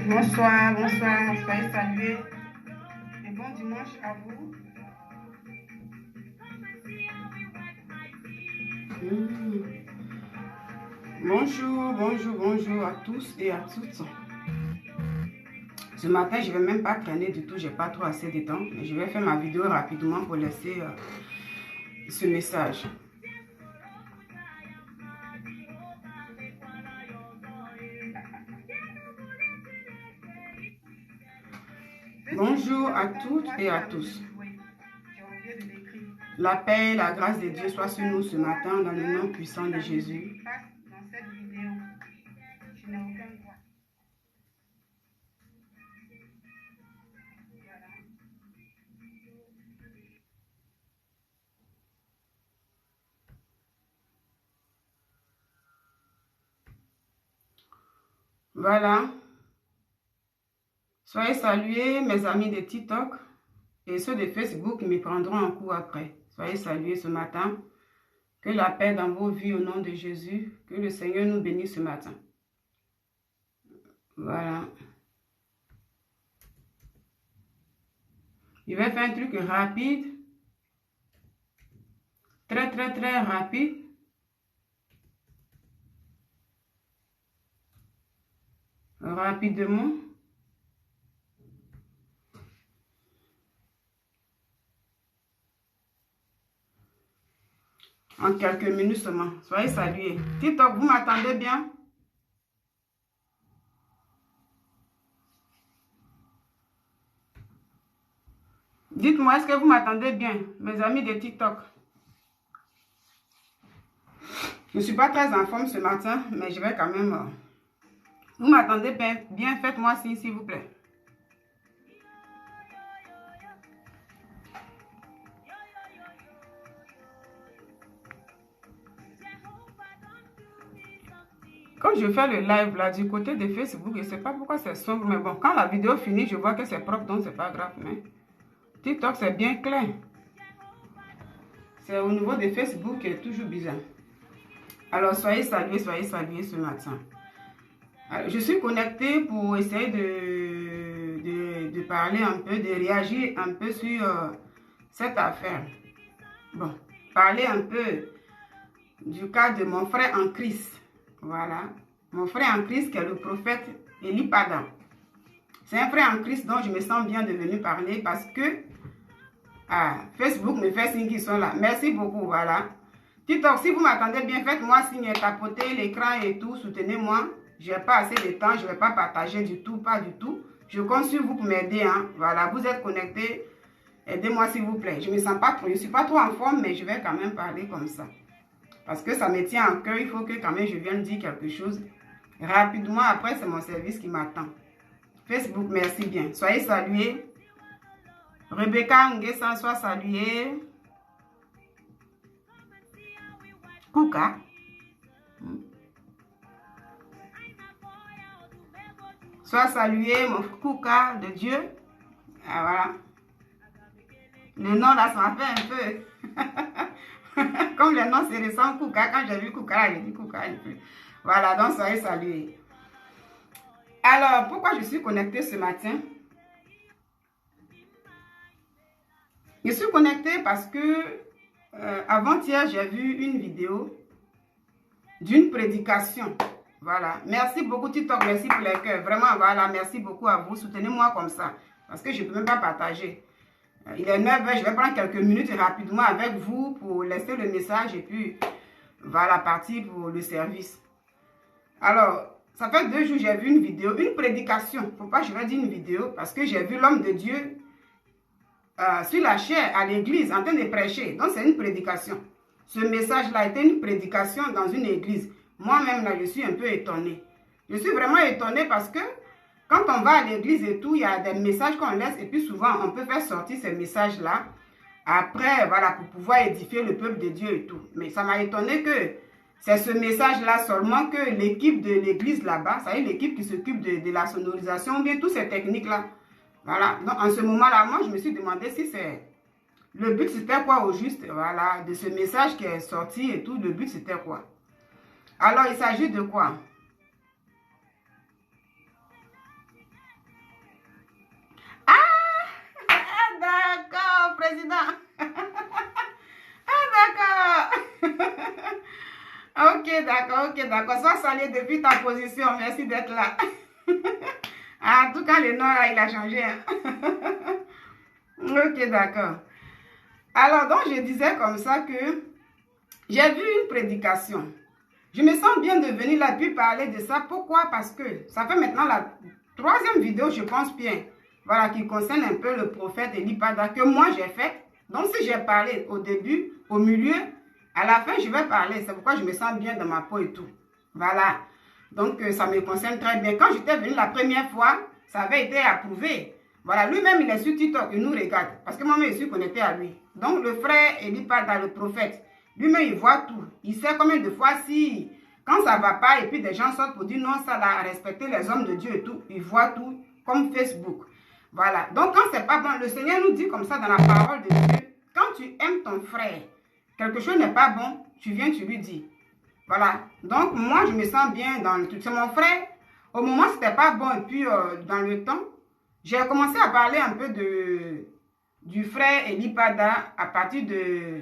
Bonsoir, bonsoir, soyez salués et bon dimanche à vous. Bonjour, bonjour, bonjour à tous et à toutes. Ce matin, je ne vais même pas traîner du tout, j'ai pas trop assez de temps, mais je vais faire ma vidéo rapidement pour laisser ce message. Bonjour à toutes et à tous. La paix et la grâce de Dieu soient sur nous ce matin dans le nom puissant de Jésus. Voilà. Soyez salués, mes amis de TikTok et ceux de Facebook qui me prendront un coup après. Soyez salués ce matin. Que la paix dans vos vies au nom de Jésus. Que le Seigneur nous bénisse ce matin. Voilà. Je vais faire un truc rapide. Très rapide. Rapidement. En quelques minutes seulement. Soyez salués. TikTok, vous m'attendez bien? Dites-moi, est-ce que vous m'attendez bien, mes amis de TikTok? Je ne suis pas très en forme ce matin, mais je vais quand même... Vous m'attendez bien, faites-moi signe, s'il vous plaît. Quand je fais le live là du côté de Facebook, je ne sais pas pourquoi c'est sombre, mais bon, quand la vidéo finit, je vois que c'est propre, donc c'est pas grave. Mais TikTok, c'est bien clair. C'est au niveau de Facebook qui est toujours bizarre. Alors, soyez salués ce matin. Alors, je suis connectée pour essayer de parler un peu, de réagir un peu sur cette affaire. Bon, parler un peu du cas de mon frère en Christ. Voilà, mon frère en Christ qui est le prophète Élie Pagan. C'est un frère en Christ dont je me sens bien de venir parler parce que Facebook me fait signe qu'ils sont là. Merci beaucoup, voilà. TikTok, si vous m'attendez bien, faites-moi signe, tapotez l'écran et tout, soutenez-moi. Je n'ai pas assez de temps, je ne vais pas partager du tout, pas du tout. Je compte sur vous pour m'aider, hein. Voilà, vous êtes connectés, aidez-moi s'il vous plaît. Je ne me sens pas trop, je ne suis pas trop en forme, mais je vais quand même parler comme ça. Parce que ça me tient à cœur, il faut que quand même je vienne dire quelque chose rapidement. Après, c'est mon service qui m'attend. Facebook, merci bien. Soyez salués. Rebecca Nguessan, soit saluée. Kouka. Sois salué, mon Kouka de Dieu. Ah, voilà. Le nom là, ça m'a fait un peu... Comme le nom se ressemble Kouka, quand j'ai vu Kouka, j'ai dit Kouka. Voilà, donc soyez salués. Alors, pourquoi je suis connectée ce matin? Je suis connectée parce que avant-hier, j'ai vu une vidéo d'une prédication. Voilà. Merci beaucoup TikTok, merci pour les cœurs. Vraiment, voilà, merci beaucoup à vous. Soutenez-moi comme ça. Parce que je ne peux même pas partager. Il est 9h, je vais prendre quelques minutes rapidement avec vous pour laisser le message et puis voilà, partir pour le service. Alors, ça fait 2 jours, j'ai vu une vidéo, une prédication. Faut pas que je vais dire une vidéo parce que j'ai vu l'homme de Dieu sur la chair à l'église en train de prêcher. Donc, c'est une prédication. Ce message-là était une prédication dans une église. Moi-même, là, je suis un peu étonnée. Je suis vraiment étonnée parce que quand on va à l'église et tout, il y a des messages qu'on laisse et puis souvent, on peut faire sortir ces messages-là après, voilà, pour pouvoir édifier le peuple de Dieu et tout. Mais ça m'a étonné que C'est ce message-là seulement que l'équipe de l'église là-bas, ça y est, l'équipe qui s'occupe de la sonorisation, bien toutes ces techniques-là. Voilà. Donc, en ce moment-là, moi, je me suis demandé si c'est... Le but, c'était quoi au juste, voilà, de ce message qui est sorti et tout, le but, c'était quoi? Alors, il s'agit de quoi? Ah, d'accord, président. Ah, d'accord. Ok, d'accord. Sois salué depuis ta position. Merci d'être là. En tout cas, le nom, là, il a changé. Hein. Ok, d'accord. Alors, donc, je disais comme ça que j'ai vu une prédication. Je me sens bien de venir là puis parler de ça. Pourquoi? Parce que ça fait maintenant la troisième vidéo, je pense bien, voilà, qui concerne un peu le prophète Eli Pada que moi j'ai fait. Donc, si j'ai parlé au début, au milieu, à la fin, je vais parler. C'est pourquoi je me sens bien dans ma peau et tout. Voilà. Donc, ça me concerne très bien. Quand j'étais venue la première fois, ça avait été approuvé. Voilà, lui-même, il est sur TikTok, il nous regarde. Parce que moi-même, je suis connecté à lui. Donc, le frère Eli Pada, le prophète, lui-même, il voit tout. Il sait combien de fois si, quand ça ne va pas, et puis des gens sortent pour dire non, ça là, respecter les hommes de Dieu et tout, il voit tout, comme Facebook. Voilà. Donc, quand c'est pas bon, le Seigneur nous dit comme ça dans la parole de Dieu, quand tu aimes ton frère, quelque chose n'est pas bon, tu viens, tu lui dis. Voilà. Donc, moi, je me sens bien dans le tout. C'est mon frère. Au moment, c'était pas bon. Et puis, dans le temps, j'ai commencé à parler un peu du frère Eli Pada à partir de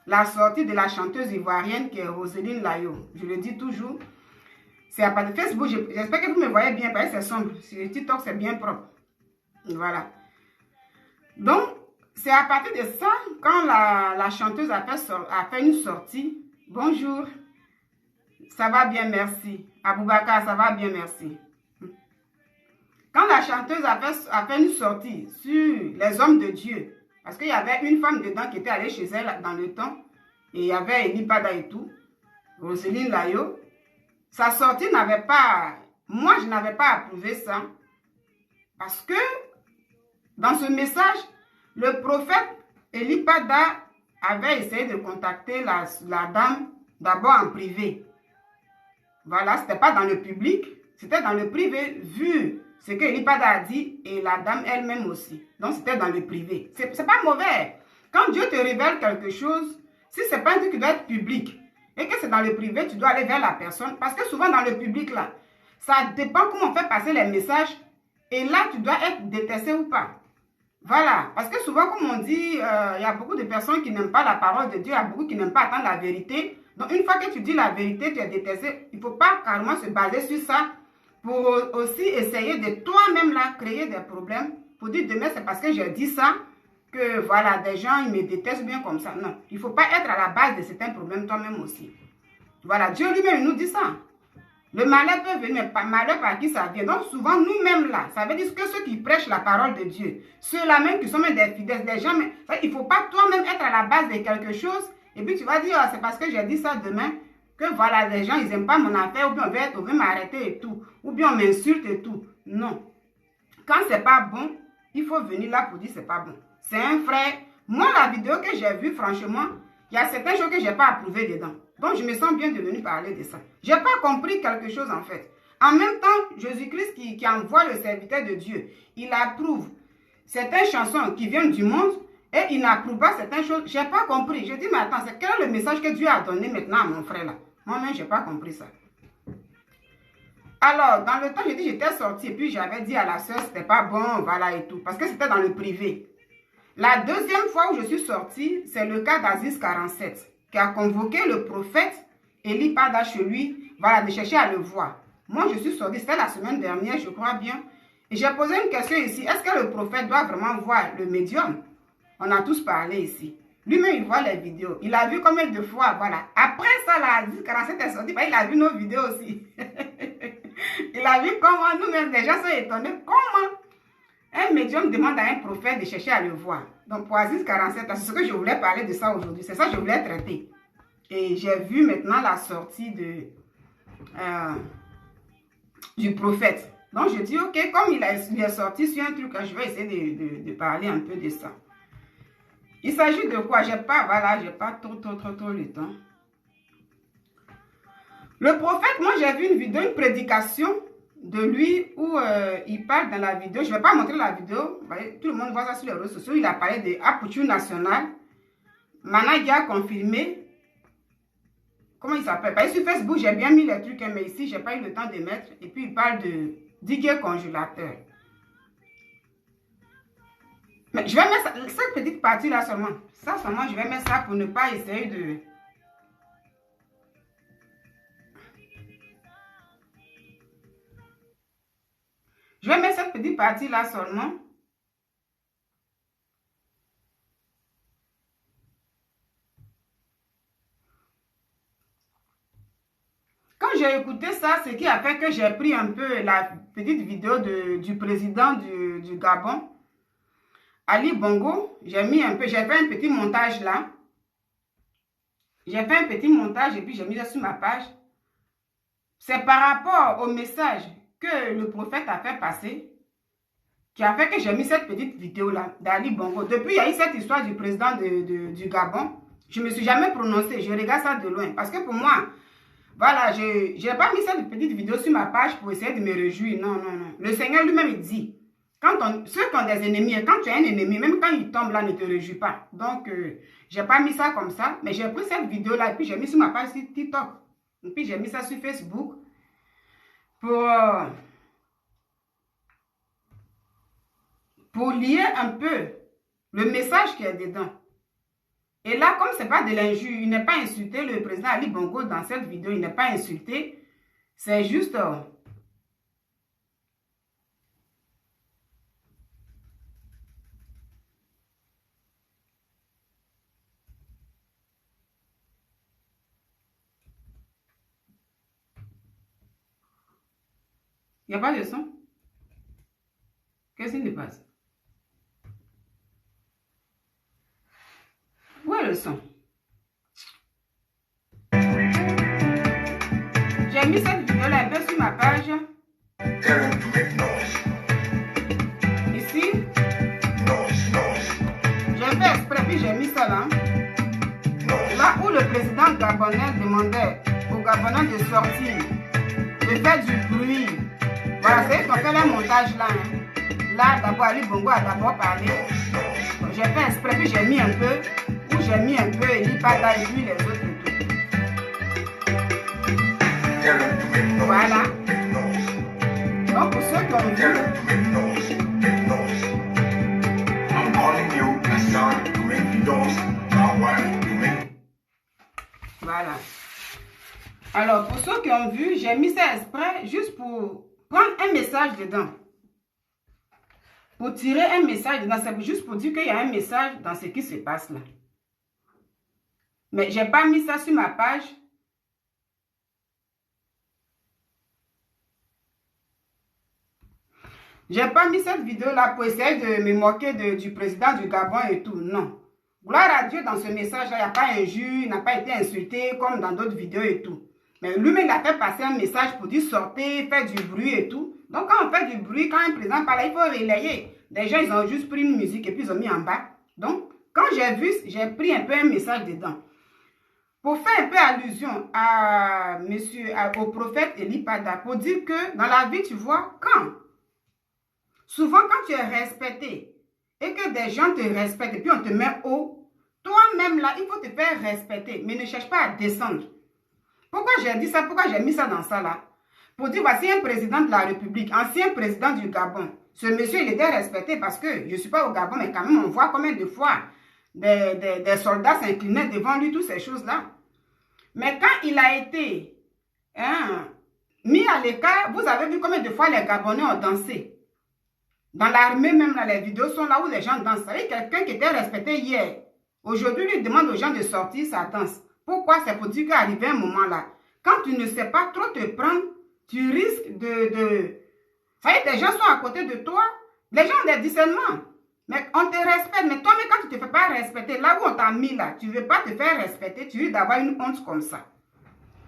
la sortie de la chanteuse ivoirienne qui est Roselyne Layo. Je le dis toujours. C'est à partir de Facebook. J'espère que vous me voyez bien parce que c'est sombre. Sur TikTok, c'est bien propre. Voilà. Donc, c'est à partir de ça, quand la chanteuse a fait une sortie. Bonjour. Ça va bien, merci. Aboubakar, ça va bien, merci. Quand la chanteuse a fait une sortie sur les hommes de Dieu, parce qu'il y avait une femme dedans qui était allée chez elle dans le temps, et il y avait Eli Pada et tout, Roselyne Layo, sa sortie n'avait pas, moi je n'avais pas approuvé ça, parce que dans ce message, le prophète Eli Pada avait essayé de contacter la dame d'abord en privé. Voilà, ce n'était pas dans le public, c'était dans le privé, vu ce que Eli Pada a dit et la dame elle-même aussi. Donc, c'était dans le privé. C'est pas mauvais. Quand Dieu te révèle quelque chose, si ce n'est pas un truc qui doit être public et que c'est dans le privé, tu dois aller vers la personne. Parce que souvent, dans le public, là, ça dépend comment on fait passer les messages. Et là, tu dois être détesté ou pas. Voilà. Parce que souvent, comme on dit, il y a beaucoup de personnes qui n'aiment pas la parole de Dieu. Il y a beaucoup qui n'aiment pas attendre la vérité. Donc, une fois que tu dis la vérité, tu es détesté. Il ne faut pas carrément se baser sur ça pour aussi essayer de toi-même là créer des problèmes. Pour dire demain, c'est parce que j'ai dit ça que voilà, des gens, ils me détestent bien comme ça. Non, il ne faut pas être à la base de certains problèmes toi-même aussi. Voilà, Dieu lui-même, il nous dit ça. Le malheur peut venir, mais malheur par qui ça vient. Donc souvent, nous-mêmes là, ça veut dire que ceux qui prêchent la parole de Dieu, ceux-là même qui sont même des fidèles, des gens, mais, il ne faut pas toi-même être à la base de quelque chose. Et puis tu vas dire, oh, c'est parce que j'ai dit ça demain, que voilà, les gens, ils n'aiment pas mon affaire, ou bien on veut m'arrêter et tout, ou bien on m'insulte et tout. Non. Quand c'est pas bon, il faut venir là pour dire c'est pas bon. C'est un frère. Moi, la vidéo que j'ai vue, franchement, il y a certaines choses que je n'ai pas approuvées dedans. Donc, je me sens bien de venir parler de ça. Je n'ai pas compris quelque chose en fait. En même temps, Jésus-Christ qui envoie le serviteur de Dieu, il approuve certaines chansons qui viennent du monde et il n'approuve pas certaines choses. Je n'ai pas compris. Je dis, mais attends, c'est quel est le message que Dieu a donné maintenant à mon frère là? Moi-même, je n'ai pas compris ça. Alors, dans le temps, je dis, j'étais sortie et puis j'avais dit à la soeur, c'était pas bon, voilà et tout. Parce que c'était dans le privé. La deuxième fois où je suis sortie, c'est le cas d'Aziz 47, qui a convoqué le prophète Eli Pada chez lui, voilà, de chercher à le voir. Moi, je suis sortie, c'était la semaine dernière, je crois bien. Et j'ai posé une question ici, est-ce que le prophète doit vraiment voir le médium? On a tous parlé ici. Lui-même, il voit les vidéos. Il a vu combien de fois, voilà. Après ça, là, Aziz 47 est sorti, il a vu nos vidéos aussi. Il a vu comment nous-mêmes, les gens sont étonnés. Comment un médium demande à un prophète de chercher à le voir. Donc, pour Aziz 47, c'est ce que je voulais parler de ça aujourd'hui. C'est ça que je voulais traiter. Et j'ai vu maintenant la sortie du prophète. Donc, je dis, ok, comme il est sorti sur un truc, je vais essayer de parler un peu de ça. Il s'agit de quoi? J'ai pas trop le temps. Le prophète, moi j'ai vu une vidéo, une prédication de lui où il parle dans la vidéo. Je ne vais pas montrer la vidéo. Vous voyez, tout le monde voit ça sur les réseaux sociaux. Il a parlé de Aputure nationale. Maintenant, il a confirmé. Comment il s'appelle? Sur Facebook, j'ai bien mis les trucs, mais ici, je n'ai pas eu le temps de mettre. Et puis, il parle de diguet congélateur. Mais je vais mettre cette petite partie-là seulement. Ça seulement, je vais mettre ça pour ne pas essayer de... Je vais mettre cette petite partie-là seulement. Quand j'ai écouté ça, ce qui a fait que j'ai pris un peu la petite vidéo du président du Gabon, Ali Bongo. J'ai mis un peu, j'ai fait un petit montage là. J'ai fait un petit montage et puis j'ai mis ça sur ma page. C'est par rapport au message que le prophète a fait passer qui a fait que j'ai mis cette petite vidéo-là d'Ali Bongo. Depuis, il y a eu cette histoire du président du Gabon. Je ne me suis jamais prononcée. Je regarde ça de loin. Parce que pour moi, voilà, je n'ai pas mis cette petite vidéo sur ma page pour essayer de me réjouir. Non, non, non. Le Seigneur lui-même, il dit, ceux qui ont des ennemis, et quand tu as un ennemi, même quand il tombe là, ne te réjouis pas. Donc, je n'ai pas mis ça comme ça. Mais j'ai pris cette vidéo-là et puis j'ai mis sur ma page sur TikTok. Et puis j'ai mis ça sur Facebook pour lier un peu le message qui est dedans. Et là, comme ce n'est pas de l'injure, il n'est pas insulté, le président Ali Bongo, dans cette vidéo, il n'est pas insulté. C'est juste... il n'y a pas de son. Qu'est-ce qui se passe? Où est le son? J'ai mis cette vidéo-là un peu sur ma page. Ici. J'ai fait exprès, puis j'ai mis ça là. Là où le président gabonais demandait aux Gabonais de sortir, de faire du bruit. Voilà, c'est qu'on fait le montage là. Là, d'abord, Ali Bongo a d'abord parlé. J'ai fait exprès, puis j'ai mis un peu, où j'ai mis un peu Eli Pada et puis les autres et tout. Voilà. Donc, pour ceux qui ont vu, voilà. Alors, pour ceux qui ont vu, j'ai mis ça exprès juste pour prendre un message dedans. Pour tirer un message dedans, c'est juste pour dire qu'il y a un message dans ce qui se passe là. Mais je n'ai pas mis ça sur ma page. Je n'ai pas mis cette vidéo là pour essayer de me moquer du président du Gabon et tout. Non. Gloire à Dieu, dans ce message là, il n'y a pas injure, il n'a pas été insulté comme dans d'autres vidéos et tout. Mais lui-même, il a fait passer un message pour dire sortez, faites du bruit et tout. Donc, quand on fait du bruit, quand un président parle, il faut relayer. Des gens, ils ont juste pris une musique et puis ils ont mis en bas. Donc, quand j'ai vu, j'ai pris un peu un message dedans. Pour faire un peu allusion à au prophète Eli Pada, pour dire que dans la vie, tu vois, souvent quand tu es respecté et que des gens te respectent et puis on te met haut, toi-même là, il faut te faire respecter, mais ne cherche pas à descendre. Pourquoi j'ai dit ça? Pourquoi j'ai mis ça dans ça là? Pour dire, voici un président de la République, ancien président du Gabon. Ce monsieur, il était respecté parce que je ne suis pas au Gabon, mais quand même, on voit combien de fois des soldats s'inclinaient devant lui, toutes ces choses-là. Mais quand il a été mis à l'écart, vous avez vu combien de fois les Gabonais ont dansé. Dans l'armée même, là, les vidéos sont là où les gens dansent. Vous savez, quelqu'un qui était respecté hier, aujourd'hui, lui demande aux gens de sortir sa danse. Pourquoi? C'est pour dire qu'arrivé un moment là, quand tu ne sais pas trop te prendre, tu risques Vous voyez, des gens sont à côté de toi, les gens ont des discernements. Mais on te respecte, mais toi-même, quand tu ne te fais pas respecter, là où on t'a mis là, tu ne veux pas te faire respecter, tu risques d'avoir une honte comme ça.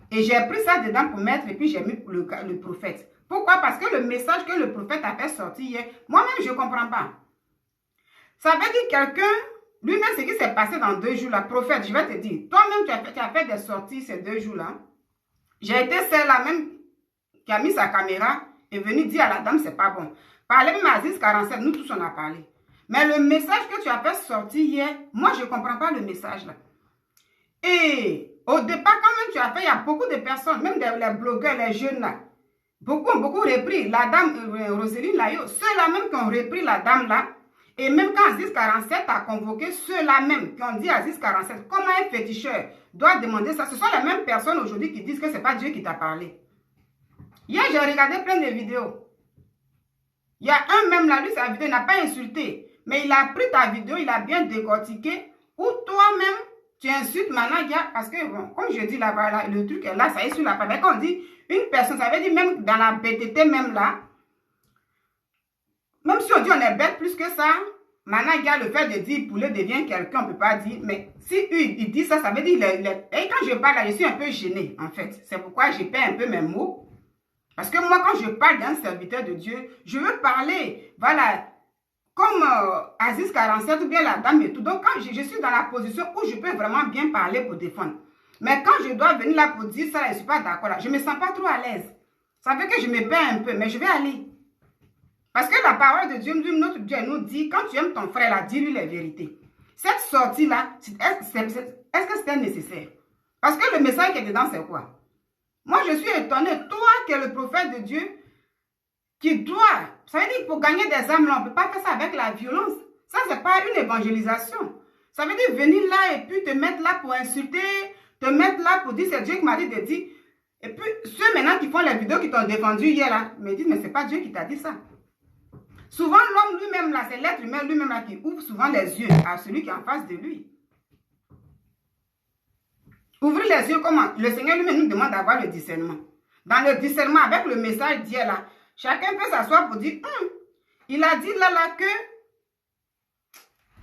Et j'ai pris ça dedans pour mettre, et puis j'ai mis le prophète. Pourquoi? Parce que le message que le prophète a fait sortir hier, moi-même, je ne comprends pas. Ça veut dire quelqu'un, lui-même, ce qui s'est passé dans 2 jours là, prophète, je vais te dire, toi-même, tu as fait des sorties ces 2 jours là. J'ai été celle-là même qui a mis sa caméra et venu dire à la dame, c'est pas bon. Parler même à Aziz 47, nous tous on a parlé. Mais le message que tu as fait sortir hier, moi je ne comprends pas le message là. Et au départ, quand même tu as fait, il y a beaucoup de personnes, même les blogueurs, les jeunes là, beaucoup ont repris la dame Roselyne Layo, ceux-là même qui ont repris la dame là, et même quand Aziz 47 a convoqué ceux-là même qui ont dit Aziz 47, comment un féticheur doit demander ça, ce sont les mêmes personnes aujourd'hui qui disent que ce n'est pas Dieu qui t'a parlé. Hier, j'ai regardé plein de vidéos. Il y a un même là, lui, sa vidéo n'a pas insulté, mais il a pris ta vidéo, il a bien décortiqué, ou toi-même, tu insultes Managia, parce que, bon, comme je dis là-bas, là, le truc est là, ça est sur la page. Quand on dit une personne, ça veut dire même dans la BTT, même là, même si on dit on est bête plus que ça, Managia, le fait de dire poulet devient quelqu'un, on ne peut pas dire, mais si il dit ça, ça veut dire, et quand je parle là, je suis un peu gênée, en fait. C'est pourquoi je perds un peu mes mots. Parce que moi, quand je parle d'un serviteur de Dieu, je veux parler, voilà, comme Aziz 47 ou bien la dame et tout. Donc, quand je suis dans la position où je peux vraiment bien parler pour défendre. Mais quand je dois venir là pour dire ça, je ne suis pas d'accord là. Je ne me sens pas trop à l'aise. Ça fait que je me perds un peu, mais je vais aller. Parce que la parole de Dieu, notre Dieu nous dit, quand tu aimes ton frère là, dis-lui les vérités. Cette sortie-là, est-ce que c'était nécessaire? Parce que le message qui est dedans, c'est quoi? Moi, je suis étonnée. Toi qui es le prophète de Dieu, qui doit, ça veut dire pour gagner des âmes, là, on ne peut pas faire ça avec la violence. Ça, ce n'est pas une évangélisation. Ça veut dire venir là et puis te mettre là pour insulter, te mettre là pour dire c'est Dieu qui m'a dit de dire. Et puis, ceux maintenant qui font les vidéos qui t'ont défendu hier là, me disent mais c'est pas Dieu qui t'a dit ça. Souvent, l'homme lui-même là, c'est l'être humain lui-même là qui ouvre souvent les yeux à celui qui est en face de lui. Ouvrir les yeux comment? Le Seigneur lui-même nous demande d'avoir le discernement. Dans le discernement, avec le message d'hier là, chacun peut s'asseoir pour dire, il a dit là que...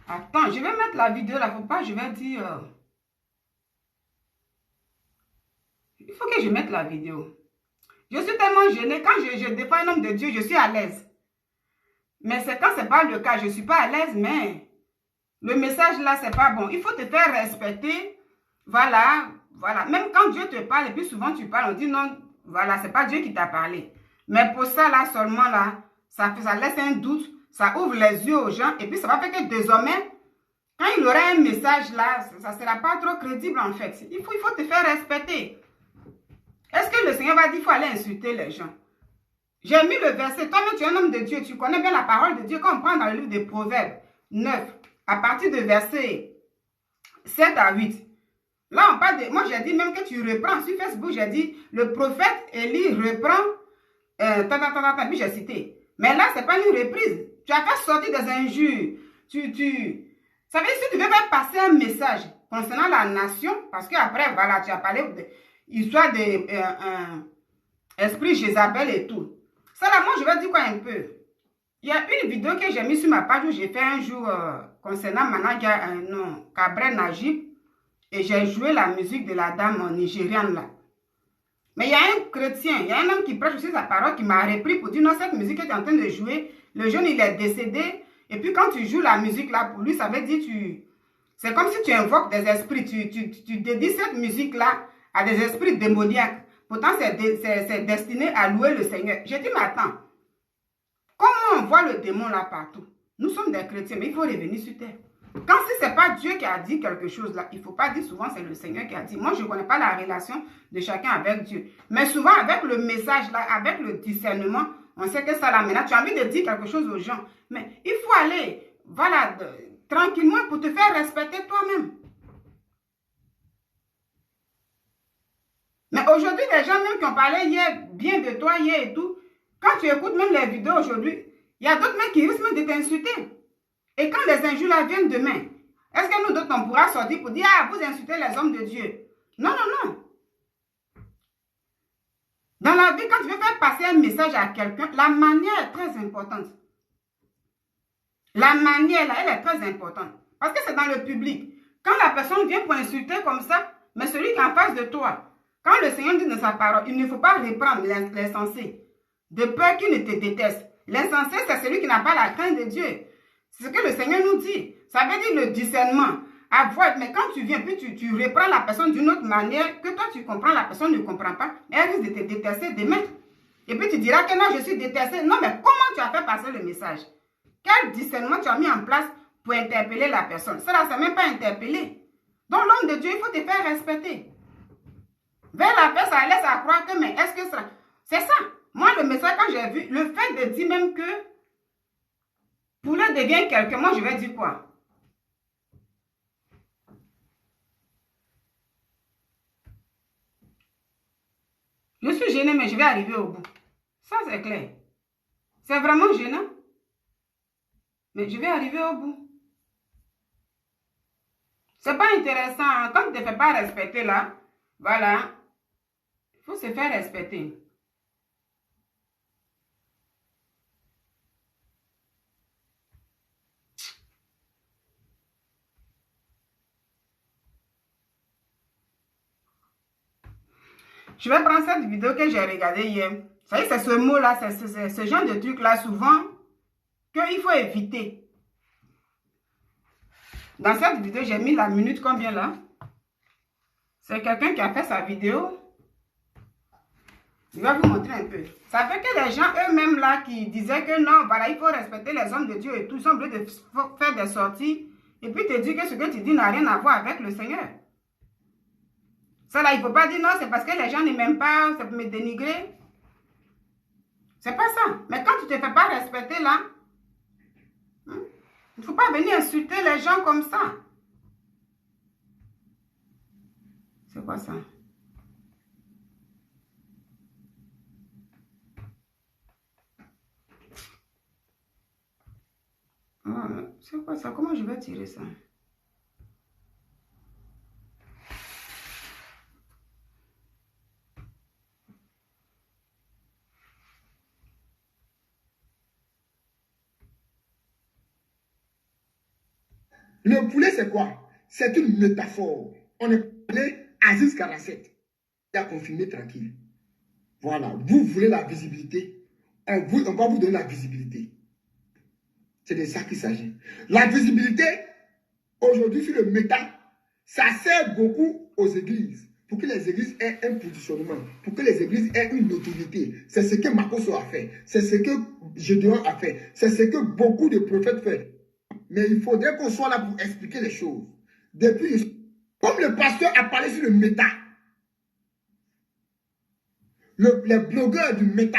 Attends, je vais mettre la vidéo là, faut pas, je vais dire... Il faut que je mette la vidéo. Je suis tellement gênée, quand je défends un homme de Dieu, je suis à l'aise. Mais c'est quand ce n'est pas le cas, je ne suis pas à l'aise, mais le message là, c'est pas bon. Il faut te faire respecter. Voilà, voilà. Même quand Dieu te parle, et puis souvent tu parles, on dit non, voilà, c'est pas Dieu qui t'a parlé. Mais pour ça là, seulement là, ça laisse un doute, ça ouvre les yeux aux gens, et puis ça va faire que désormais, quand il aura un message là, ça ne sera pas trop crédible en fait. Il faut te faire respecter. Est-ce que le Seigneur va dire qu'il faut aller insulter les gens? J'ai mis le verset, toi-même tu es un homme de Dieu, tu connais bien la parole de Dieu, quand on prend dans le livre des Proverbes 9, à partir de verset 7 à 8. Là, on parle de... Moi, j'ai dit même que tu reprends. Sur Facebook, j'ai dit, le prophète Élie reprend... puis j'ai cité. Mais là, ce n'est pas une reprise. Tu as fait sortir des injures. Ça veut dire si tu veux faire passer un message concernant la nation, parce qu'après, voilà, tu as parlé de l'histoire de esprit Jézabel et tout. Ça là, moi, je vais dire quoi un peu. Il y a une vidéo que j'ai mise sur ma page où j'ai fait un jour concernant Managia, Cabrel Najib. Et j'ai joué la musique de la dame nigériane là. Mais il y a un chrétien, il y a un homme qui prêche aussi sa parole qui m'a repris pour dire non, cette musique que tu es en train de jouer, le jeune il est décédé. Et puis quand tu joues la musique là, pour lui, ça veut dire c'est comme si tu invoques des esprits. Tu dédies cette musique là à des esprits démoniaques. Pourtant, c'est destiné à louer le Seigneur. J'ai dit, mais attends, comment on voit le démon là partout? Nous sommes des chrétiens, mais il faut revenir sur terre. Quand si ce n'est pas Dieu qui a dit quelque chose là, il ne faut pas dire souvent c'est le Seigneur qui a dit. Moi, je ne connais pas la relation de chacun avec Dieu. Mais souvent, avec le message là, avec le discernement, on sait que ça là, maintenant, tu as envie de dire quelque chose aux gens. Mais il faut aller, voilà, tranquillement pour te faire respecter toi-même. Mais aujourd'hui, les gens même qui ont parlé hier, bien de toi hier et tout, quand tu écoutes même les vidéos aujourd'hui, il y a d'autres mecs qui risquent même de t'insulter. Et quand les injures là viennent demain, est-ce que nous d'autres on pourra sortir pour dire ah, vous insultez les hommes de Dieu? Non, non, non. Dans la vie, quand tu veux faire passer un message à quelqu'un, la manière est très importante. La manière là, elle est très importante. Parce que c'est dans le public. Quand la personne vient pour insulter comme ça, mais celui qui est en face de toi, quand le Seigneur dit dans sa parole, il ne faut pas reprendre l'insensé, de peur qu'il ne te déteste. L'insensé, c'est celui qui n'a pas la crainte de Dieu. C'est ce que le Seigneur nous dit. Ça veut dire le discernement. Mais quand tu viens, puis tu reprends la personne d'une autre manière, que toi tu comprends, la personne ne comprend pas, elle risque de te détester demain. Et puis tu diras que non, je suis détesté. Non, mais comment tu as fait passer le message? Quel discernement tu as mis en place pour interpeller la personne? Ça, c'est même pas interpeller. Donc l'homme de Dieu, il faut te faire respecter. Vers la fin, ça laisse à croire que, mais est-ce que ça... C'est ça. Moi, le message, quand j'ai vu, le fait de dire même que poulet devient quelqu'un, moi, je vais dire quoi? Je suis gênée, mais je vais arriver au bout. Ça, c'est clair. C'est vraiment gênant. Mais je vais arriver au bout. C'est pas intéressant. Quand tu ne te fais pas respecter là, voilà. Il faut se faire respecter. Je vais prendre cette vidéo que j'ai regardée hier. Vous savez, c'est ce mot-là, c'est ce genre de truc-là, souvent, qu'il faut éviter. Dans cette vidéo, j'ai mis la minute combien là? C'est quelqu'un qui a fait sa vidéo. Je vais vous montrer un peu. Ça fait que les gens eux-mêmes là qui disaient que non, voilà, il faut respecter les hommes de Dieu et tout, ils sont obligés de faire des sorties et puis te dire que ce que tu dis n'a rien à voir avec le Seigneur. Ça là, il ne faut pas dire non, c'est parce que les gens ne m'aiment pas, ça peut me dénigrer. C'est pas ça. Mais quand tu ne te fais pas respecter là, il ne faut pas venir insulter les gens comme ça. C'est quoi ça? C'est quoi ça? Comment je vais tirer ça? Le poulet, c'est quoi? C'est une métaphore. On est appelé Aziz Karasset. Il a confirmé tranquille. Voilà. Vous voulez la visibilité. On va vous donner la visibilité. C'est de ça qu'il s'agit. La visibilité, aujourd'hui, sur le méta, ça sert beaucoup aux églises. Pour que les églises aient un positionnement. Pour que les églises aient une autorité. C'est ce que Makoso a fait. C'est ce que Gédéon a fait. C'est ce que beaucoup de prophètes font. Mais il faudrait qu'on soit là pour expliquer les choses. Depuis, comme le pasteur a parlé sur le méta, les blogueurs du méta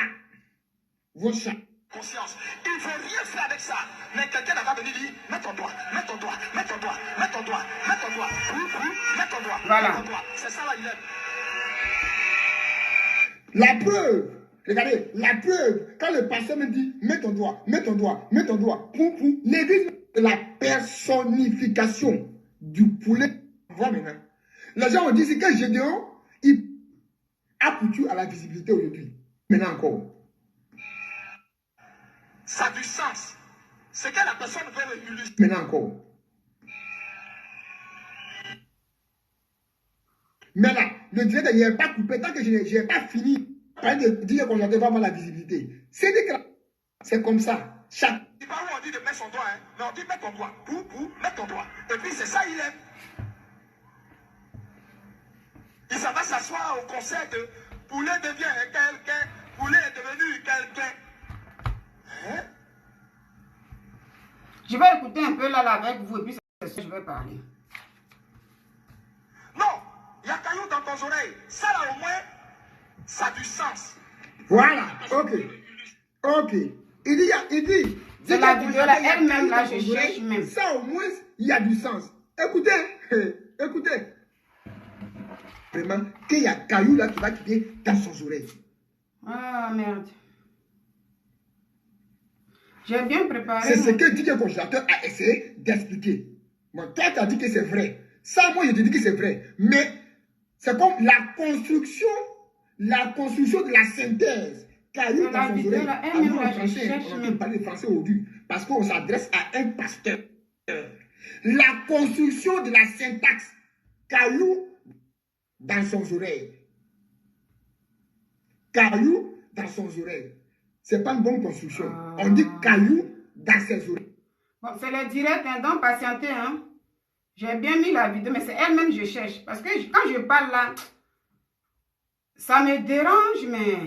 vont changer. Conscience. Il ne faut rien faire avec ça. Mais quelqu'un n'a pas venu dire, mets ton doigt, mets ton doigt, mets ton doigt, mets ton doigt, mets ton doigt, mets ton doigt, voilà. Mets ton doigt. C'est ça là, il est. La preuve, regardez, la preuve, quand le pasteur me dit, mets ton doigt, mets ton doigt, mets ton doigt, l'église, la personnification du poulet. Voilà maintenant. Les gens ont dit, c'est que Gédéon, il a foutu à la visibilité aujourd'hui. Maintenant encore. Ça a du sens. C'est que la personne veut réguler. Maintenant encore. Mais là, le directeur, il n'est pas coupé. Tant que je n'ai pas fini, pas de dire qu'on doit avoir la visibilité. C'est comme ça. Chaque. Il parle où on dit de mettre son doigt, hein? Mais on dit mets ton doigt. Mets ton doigt. Et puis c'est ça, il est. Il s'en va s'asseoir au concert de Poulet devient quelqu'un. Poulet est devenu quelqu'un. Hein? Je vais écouter un peu là avec vous et puis c'est ce que je vais parler. Non, il y a caillou dans ton oreille. Ça là au moins, ça a du sens. Voilà, ok. Ok. Il dit. C'est la vidéo là, elle-même là, je cherche même. Ça au moins, il y a du sens. Écoutez, écoutez. Vraiment, qu'il y a caillou là qui va quitter dans son oreille. Ah merde. J'ai bien préparé. C'est ce que DJ Congélateur a essayé d'expliquer. Moi, toi, tu as dit que c'est vrai. Ça, moi, je te dis que c'est vrai. Mais c'est comme la construction de la synthèse. Caillou dans son oreille. Elle-même là, je cherche on même. peut parler français aujourd'hui. Parce qu'on s'adresse à un pasteur. La construction de la syntaxe. Caillou dans son oreille. Caillou dans son oreille. C'est pas une bonne construction. On dit caillou dans ses oreilles. Bon, c'est le direct, hein, donc patientez, hein. J'ai bien mis la vidéo, mais c'est elle-même que je cherche. Parce que quand je parle là, ça me dérange, mais...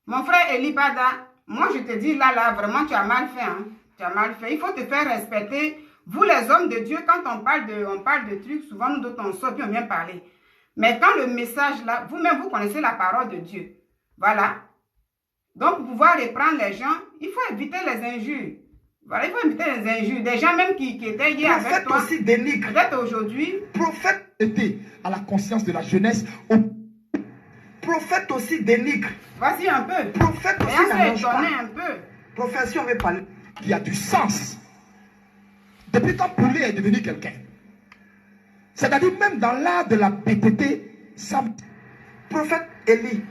Mon frère Eli Pada, moi je te dis là, vraiment tu as mal fait. Hein? Tu as mal fait. Il faut te faire respecter. Vous les hommes de Dieu, quand on parle de trucs, souvent nous d'autres on sort puis on vient parler. Mais quand le message là, vous-même vous connaissez la parole de Dieu. Voilà. Donc pour pouvoir reprendre les gens, il faut éviter les injures. Voilà, il faut éviter les injures. Des gens même qui étaient hier avec toi. Aussi dénigre. Peut-être aujourd'hui. Prophète était à la conscience de la jeunesse. Prophète aussi dénigre. Vas-y un peu. Prophète aussi n'arrange pas. Un peu. Prophète, si on veut parler, qui a du sens. Depuis quand Poulet est devenu quelqu'un. C'est-à-dire même dans l'art de la bêteté, ça... Prophète Élie.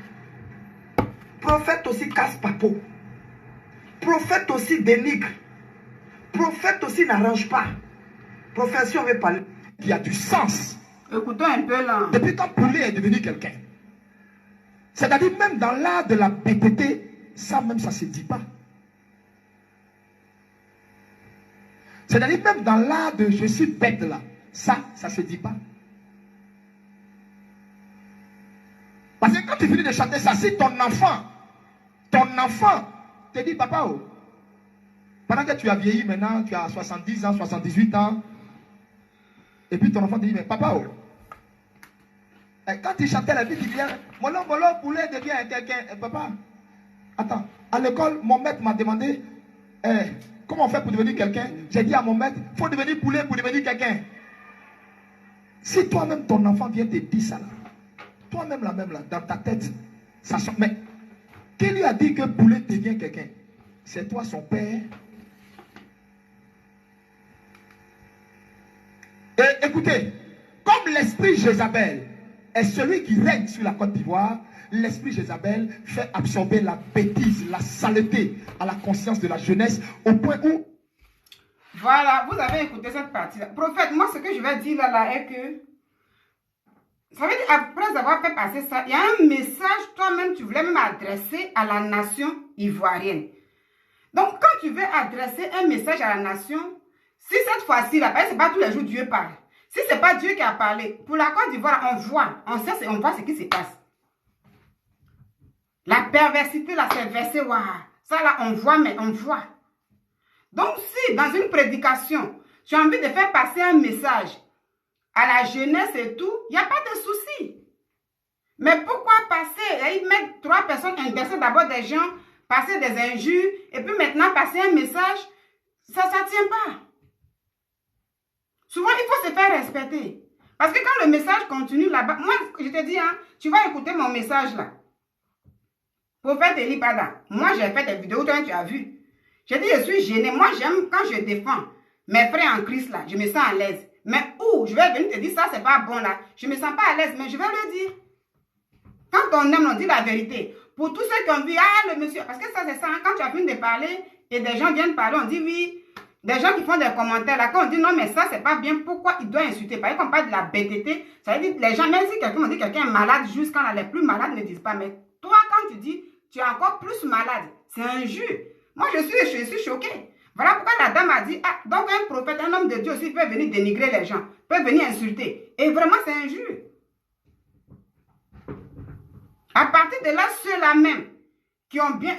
Prophète aussi casse-papeau. Prophète aussi dénigre. Prophète aussi n'arrange pas. Prophète, si on veut parler, qui a du sens. Écoutons un peu là. Depuis quand Poulet est devenu quelqu'un. C'est-à-dire même dans l'art de la bêteté, ça même ça ne se dit pas. C'est-à-dire même dans l'art de je suis bête là, ça ne se dit pas. Parce que quand tu finis de chanter ça, si ton enfant te dit papa, oh, pendant que tu as vieilli maintenant, tu as 70 ans, 78 ans, et puis ton enfant te dit mais papa, oh, et quand tu chantais la vie, tu viens, mon poulet devient quelqu'un. Papa, attends, à l'école, mon maître m'a demandé comment on fait pour devenir quelqu'un. J'ai dit à mon maître, il faut devenir poulet pour devenir quelqu'un. Si toi-même, ton enfant vient te dire ça, là, toi-même, là, dans ta tête, ça sent. Mais qui lui a dit que poulet devient quelqu'un? C'est toi, son père. Et écoutez, comme l'esprit Jézabel est celui qui règne sur la Côte d'Ivoire, l'esprit Jézabel fait absorber la bêtise, la saleté à la conscience de la jeunesse au point où... Voilà, vous avez écouté cette partie-là. Prophète, moi ce que je vais dire là est que, ça veut dire, après avoir fait passer ça, il y a un message, toi-même, tu voulais même adresser à la nation ivoirienne. Donc, quand tu veux adresser un message à la nation, si cette fois-ci, là, parce que ce n'est pas tous les jours Dieu parle. Si ce n'est pas Dieu qui a parlé, pour la Côte d'Ivoire, on voit ce qui se passe. La perversité, là, c'est versé, waouh. Ça, là, on voit, mais on voit. Donc, si, dans une prédication, tu as envie de faire passer un message à la jeunesse et tout, il n'y a pas de souci. Mais pourquoi passer, et mettre 3 personnes, inverser d'abord des gens, passer des injures, et puis maintenant passer un message, ça ne tient pas. Souvent, il faut se faire respecter. Parce que quand le message continue là-bas, moi, je te dis, hein, tu vas écouter mon message là. Prophète Eli Pada, moi j'ai fait des vidéos, toi tu as vu. J'ai dit, je suis gênée. Moi, j'aime quand je défends mes frères en Christ là, je me sens à l'aise. Mais où je vais venir te dire ça, c'est pas bon là. Je me sens pas à l'aise, mais je vais le dire. Quand on aime, on dit la vérité. Pour tous ceux qui ont vu, ah, le monsieur, parce que ça, c'est ça, hein, quand tu as fini de parler et des gens viennent parler, on dit oui. Des gens qui font des commentaires là, quand on dit non, mais ça, c'est pas bien, pourquoi il doit insulter? Par exemple, on parle de la bêteté, ça veut dire les gens, même si quelqu'un dit quelqu'un est malade, juste quand les plus malades ne disent pas, mais toi, quand tu dis, tu es encore plus malade, c'est injure. Moi, je suis choquée. Voilà pourquoi la dame a dit, ah, donc un prophète, un homme de Dieu aussi peut venir dénigrer les gens, peut venir insulter. Et vraiment, c'est injure. À partir de là, ceux-là même,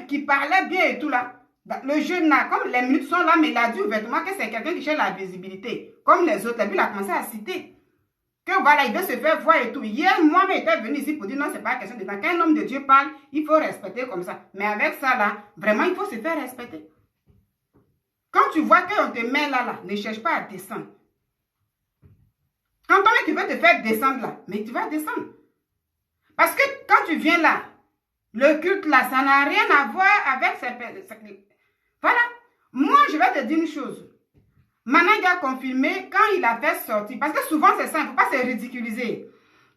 qui parlaient bien et tout là, le jeune là, comme les minutes sont là, mais il a dit ouvertement que c'est quelqu'un qui cherche la visibilité. Comme les autres, et puis il a commencé à citer. Que voilà, il veut se faire voir et tout. Hier, moi, j'étais venu ici pour dire non, c'est pas question de temps. Quand un homme de Dieu parle, il faut respecter comme ça. Mais avec ça là, vraiment, il faut se faire respecter. Quand tu vois qu'on te met là, ne cherche pas à descendre. Quand toi, tu veux te faire descendre là, mais tu vas descendre. Parce que quand tu viens là, le culte là, ça n'a rien à voir avec ces... Voilà. Moi, je vais te dire une chose. Manang a confirmé quand il a fait sortir. Parce que souvent, c'est ça, il ne faut pas se ridiculiser.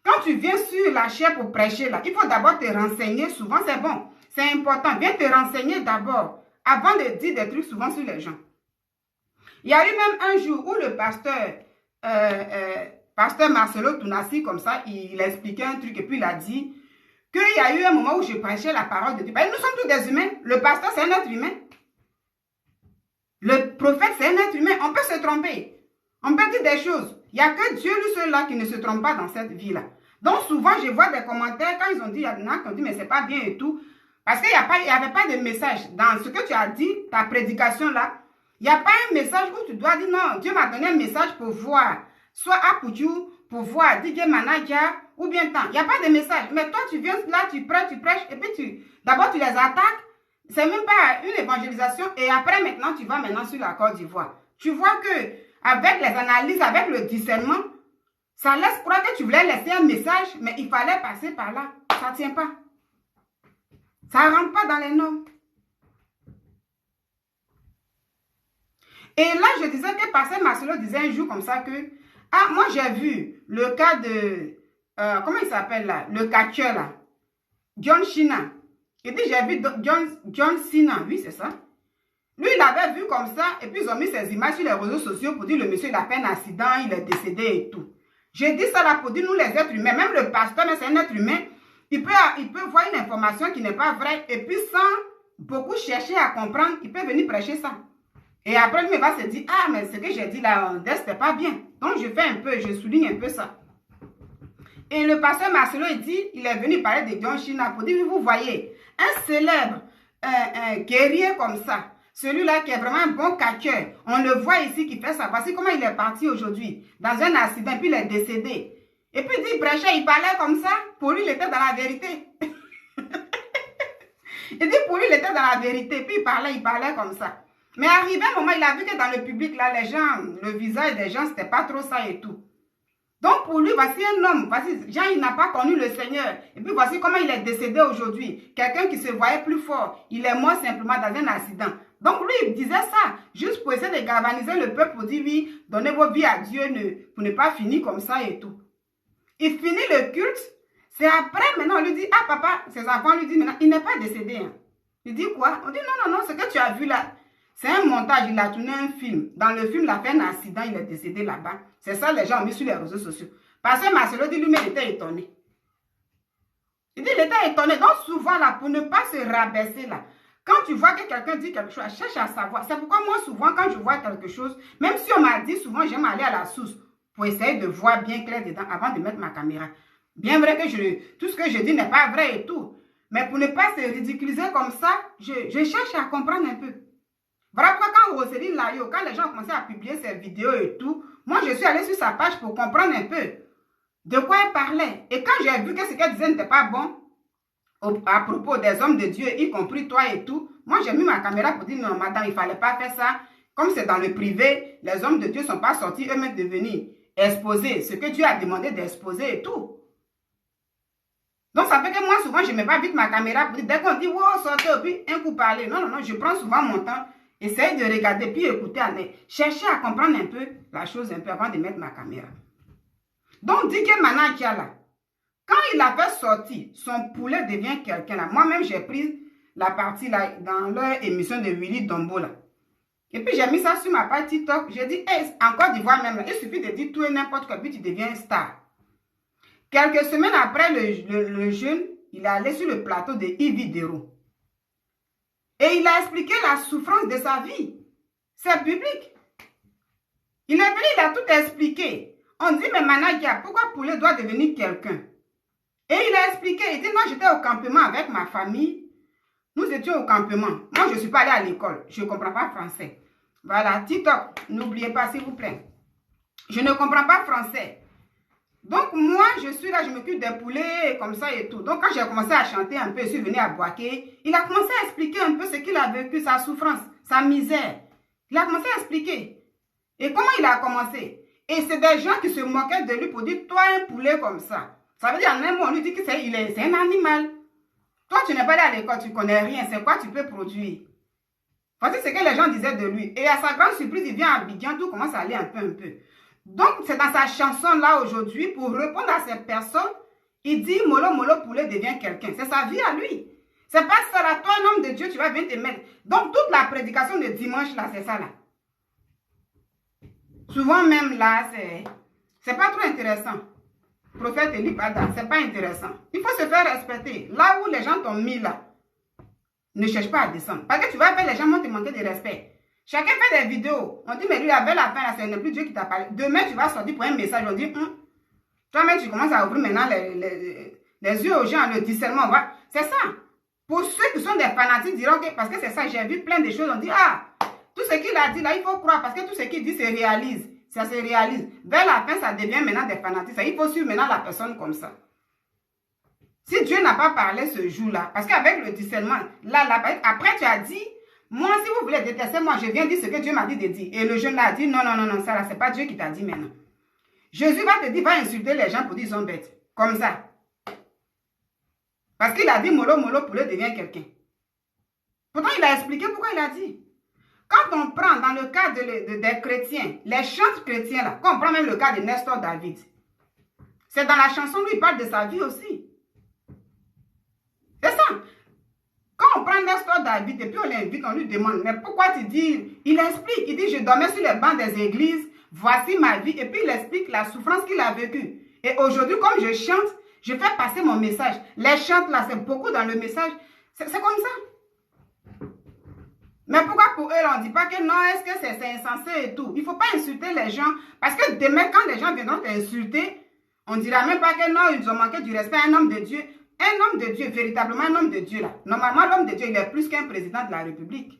Quand tu viens sur la chaire pour prêcher là, il faut d'abord te renseigner. Souvent, c'est bon. C'est important. Viens te renseigner d'abord avant de dire des trucs souvent sur les gens. Il y a eu même un jour où le pasteur Marcelo Tounassi, comme ça, il expliquait un truc et puis il a dit qu'il y a eu un moment où je prêchais la parole de Dieu. Nous sommes tous des humains. Le pasteur, c'est un être humain. Le prophète, c'est un être humain. On peut se tromper. On peut dire des choses. Il n'y a que Dieu, lui seul là, qui ne se trompe pas dans cette vie-là. Donc, souvent, je vois des commentaires quand ils ont dit, il y en a qui ont dit, mais c'est pas bien et tout. Parce qu'il n'y avait pas de message. Dans ce que tu as dit, ta prédication là, il n'y a pas un message où tu dois dire, non, Dieu m'a donné un message pour voir. Soit à Poutou, pour voir, DJ Manaja, ou bien tant. Il n'y a pas de message. Mais toi, tu viens là, tu prêches, et puis d'abord, tu les attaques. C'est même pas une évangélisation. Et après, maintenant, tu vas maintenant sur la Côte d'Ivoire. Tu vois que, avec les analyses, avec le discernement, ça laisse croire que tu voulais laisser un message, mais il fallait passer par là. Ça ne tient pas. Ça ne rentre pas dans les normes. Et là, je disais que Pasteur Marcelo disait un jour comme ça que, ah, moi j'ai vu le cas de, comment il s'appelle là, le catcheur là, John Cena. Il dit, j'ai vu John Cena, oui c'est ça. Lui, il avait vu comme ça, et puis ils ont mis ses images sur les réseaux sociaux pour dire, le monsieur, il a fait un accident, il est décédé et tout. J'ai dit ça là pour dire, nous les êtres humains, même le pasteur, mais c'est un être humain, il peut voir une information qui n'est pas vraie, et puis sans beaucoup chercher à comprendre, il peut venir prêcher ça. Et après, lui, il va se dire, ah, mais ce que j'ai dit là, c'était pas bien. Donc, je fais un peu, je souligne un peu ça. Et le pasteur Marcelo, il dit, il est venu parler de John Cena pour dire, vous voyez, un célèbre guerrier comme ça, celui-là qui est vraiment un bon catcheur, on le voit ici qui fait ça. Voici comment il est parti aujourd'hui, dans un accident, puis il est décédé. Et puis, il dit, il prêchait, il parlait comme ça, pour lui, il était dans la vérité. Il dit, pour lui, il était dans la vérité, puis il parlait comme ça. Mais arrivé un moment, il a vu que dans le public, là, les gens, le visage des gens, c'était pas trop ça et tout. Donc, pour lui, voici un homme, voici, Jean, il n'a pas connu le Seigneur. Et puis, voici comment il est décédé aujourd'hui. Quelqu'un qui se voyait plus fort, il est mort simplement dans un accident. Donc, lui, il disait ça, juste pour essayer de galvaniser le peuple, pour dire, oui, donnez vos vies à Dieu, pour ne pas finir comme ça et tout. Il finit le culte, c'est après, maintenant, on lui dit, ah, papa, ses enfants lui disent, maintenant, il n'est pas décédé. Hein. Il dit quoi? On dit, non, ce que tu as vu là, c'est un montage, il a tourné un film. Dans le film, il a fait un accident, il est décédé là-bas. C'est ça, les gens ont mis sur les réseaux sociaux. Parce que Marcelo dit lui-même, il était étonné. Il dit, il était étonné. Donc, souvent, là, pour ne pas se rabaisser, là, quand tu vois que quelqu'un dit quelque chose, cherche à savoir. C'est pourquoi moi, souvent, quand je vois quelque chose, même si on m'a dit, souvent, j'aime aller à la source pour essayer de voir bien clair dedans avant de mettre ma caméra. Bien vrai que tout ce que je dis n'est pas vrai et tout. Mais pour ne pas se ridiculiser comme ça, je cherche à comprendre un peu. Voilà pourquoi quand Roséline Layo, quand les gens ont commencé à publier ses vidéos et tout, moi je suis allée sur sa page pour comprendre un peu de quoi elle parlait. Et quand j'ai vu que ce qu'elle disait n'était pas bon, à propos des hommes de Dieu, y compris toi et tout, moi j'ai mis ma caméra pour dire non madame, il ne fallait pas faire ça. Comme c'est dans le privé, les hommes de Dieu ne sont pas sortis eux-mêmes de venir exposer ce que Dieu a demandé d'exposer et tout. Donc ça fait que moi souvent je ne mets pas vite ma caméra pour dire, dès qu'on dit wow sortez et puis un coup parler. Non, je prends souvent mon temps. Essayez de regarder, puis écouter, chercher à comprendre un peu la chose un peu avant de mettre ma caméra. Donc, DJ Manaja là, quand il a fait sortir, son poulet devient quelqu'un là. Moi-même, j'ai pris la partie là dans leur émission de Willy Dombo là. Et puis, j'ai mis ça sur ma page TikTok. J'ai dit, hey, en Côte d'Ivoire même là, il suffit de dire tout et n'importe quoi, puis tu deviens un star. Quelques semaines après, le jeune, il est allé sur le plateau de Yves Dero. Et il a expliqué la souffrance de sa vie. C'est public. Il est venu, il a tout expliqué. On dit, mais Manaja, pourquoi Poulet doit devenir quelqu'un? Et il a expliqué, il dit, moi j'étais au campement avec ma famille. Nous étions au campement. Moi, je ne suis pas allé à l'école. Je ne comprends pas français. Voilà, TikTok, n'oubliez pas, s'il vous plaît. Je ne comprends pas français. Donc, moi, je suis là, je m'occupe des poulets, comme ça et tout. Donc, quand j'ai commencé à chanter un peu, je suis venue à Boaké, il a commencé à expliquer un peu ce qu'il a vécu, sa souffrance, sa misère. Il a commencé à expliquer. Et comment il a commencé? Et c'est des gens qui se moquaient de lui pour dire, toi, un poulet comme ça. Ça veut dire, en un mot, on lui dit que c'est un animal. Toi, tu n'es pas allé à l'école, tu ne connais rien. C'est quoi tu peux produire? Voici ce que les gens disaient de lui. Et à sa grande surprise, il vient à Abidjan, tout commence à aller un peu. Donc, c'est dans sa chanson-là aujourd'hui, pour répondre à ces personnes, il dit, Molo Molo Poulet devient quelqu'un. C'est sa vie à lui. C'est pas ça là, toi, un homme de Dieu, tu vas venir te mettre. Donc, toute la prédication de dimanche là, c'est ça là. Souvent même là, c'est pas trop intéressant. Prophète Eli Pada, c'est pas intéressant. Il faut se faire respecter. Là où les gens t'ont mis là, ne cherche pas à descendre. Parce que tu vas faire, les gens vont te manquer de respect. Chacun fait des vidéos. On dit, mais lui, avec la fin, là, ce n'est plus Dieu qui t'a parlé. Demain, tu vas sortir pour un message. On dit, toi-même, tu commences à ouvrir maintenant les yeux aux gens, le discernement. Voilà. C'est ça. Pour ceux qui sont des fanatiques, diront que, parce que c'est ça, j'ai vu plein de choses. On dit, ah, tout ce qu'il a dit là, il faut croire. Parce que tout ce qu'il dit se réalise. Ça se réalise. Vers la fin, ça devient maintenant des fanatiques. Il faut suivre maintenant la personne comme ça. Si Dieu n'a pas parlé ce jour-là, parce qu'avec le discernement, après tu as dit, moi, si vous voulez détester moi, je viens dire ce que Dieu m'a dit de dire. Et le jeune là a dit, non, non, non, non, ça là, c'est pas Dieu qui t'a dit maintenant. Jésus va te dire, va insulter les gens pour dire ils sont bêtes. Comme ça. Parce qu'il a dit, mollo, mollo, poulet devient quelqu'un. Pourtant, il a expliqué pourquoi il a dit. Quand on prend dans le cas des chrétiens, les chants chrétiens là, quand on prend même le cas de Nestor David, c'est dans la chanson, lui, il parle de sa vie aussi. C'est ça. Quand on prend Nestor David et puis on l'invite, on lui demande, mais pourquoi tu dis, il explique, il dit, je dormais sur les bancs des églises, voici ma vie, et puis il explique la souffrance qu'il a vécue. Et aujourd'hui, comme je chante, je fais passer mon message. Les chants là, c'est beaucoup dans le message. C'est comme ça. Mais pourquoi pour eux, on ne dit pas que non, est-ce que c'est insensé et tout? Il ne faut pas insulter les gens. Parce que demain, quand les gens viendront t'insulter, on ne dira même pas que non, ils ont manqué du respect à un homme de Dieu. Un homme de Dieu, véritablement un homme de Dieu là. Normalement, l'homme de Dieu, il est plus qu'un président de la République.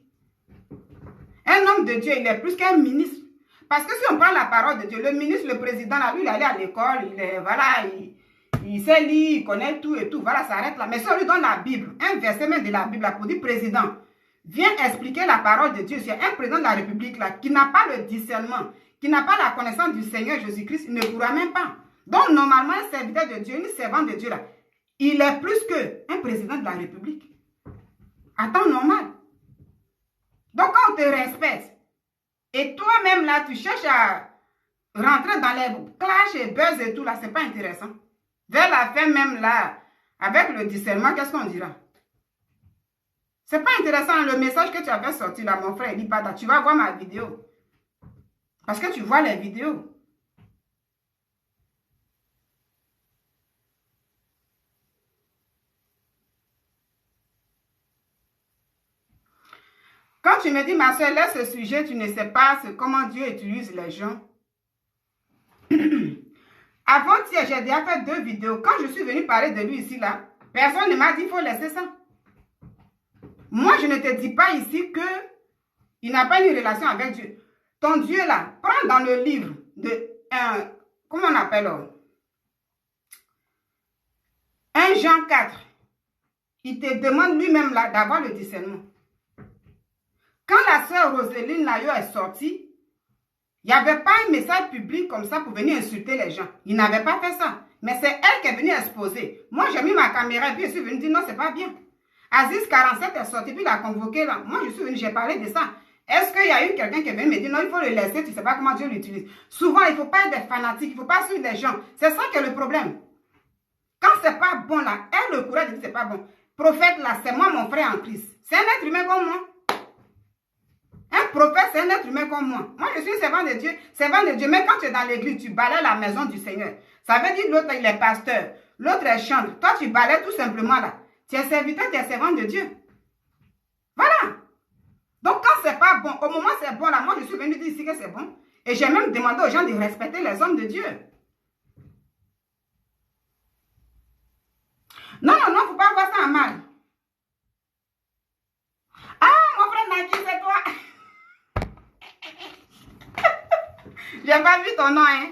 Un homme de Dieu, il est plus qu'un ministre. Parce que si on prend la parole de Dieu, le ministre, le président, là, lui, il est allé à l'école, il sait lire, il connaît tout et tout. Voilà, ça arrête là. Mais si on lui donne la Bible, un verset même de la Bible là, pour dire président, viens expliquer la parole de Dieu. C'est un président de la République là, qui n'a pas le discernement, qui n'a pas la connaissance du Seigneur Jésus-Christ, il ne pourra même pas. Donc, normalement, un serviteur de Dieu, un servant de Dieu là, il est plus qu'un président de la République. À temps normal. Donc, quand on te respecte, et toi-même là, tu cherches à rentrer dans les clashs et buzz et tout là, c'est pas intéressant. Vers la fin même là, avec le discernement, qu'est-ce qu'on dira? C'est pas intéressant le message que tu avais sorti là, mon frère Elipada. Tu vas voir ma vidéo. Parce que tu vois les vidéos. Quand tu me dis, ma soeur, laisse ce sujet, tu ne sais pas comment Dieu utilise les gens. Avant-hier, j'ai déjà fait 2 vidéos. Quand je suis venue parler de lui ici, là, personne ne m'a dit, il faut laisser ça. Moi, je ne te dis pas ici qu'il n'a pas une relation avec Dieu. Ton Dieu, là, prends dans le livre de, comment on appelle, 1 Jean 4. Il te demande lui-même, là, d'avoir le discernement. Quand la sœur Roseline Nayo est sortie, il n'y avait pas un message public comme ça pour venir insulter les gens. Il n'avait pas fait ça. Mais c'est elle qui est venue exposer. Moi, j'ai mis ma caméra et puis je suis venue dire non, c'est pas bien. Aziz 47 est sorti, puis il a convoqué là. Moi, je suis venue, j'ai parlé de ça. Est-ce qu'il y a eu quelqu'un qui est venu me dire non, il faut le laisser, tu ne sais pas comment Dieu l'utilise. Souvent, il ne faut pas être des fanatiques, il ne faut pas suivre les gens. C'est ça qui est le problème. Quand c'est pas bon là, elle le courage de dire c'est pas bon. Prophète là, c'est moi mon frère en Christ. C'est un être humain comme moi. Un prophète, c'est un être humain comme moi. Moi, je suis servant de Dieu. Servant de Dieu. Mais quand tu es dans l'église, tu balayes la maison du Seigneur. Ça veut dire l'autre, il est pasteur. L'autre est chantre. Toi, tu balayes tout simplement là. Tu es serviteur, tu es servant de Dieu. Voilà. Donc, quand c'est pas bon, au moment où c'est bon là, moi, je suis venu dire ici que c'est bon. Et j'ai même demandé aux gens de respecter les hommes de Dieu. Non, non, non, il ne faut pas voir ça en mal. Ah, mon frère Naki, c'est toi. J'ai pas vu ton nom, hein.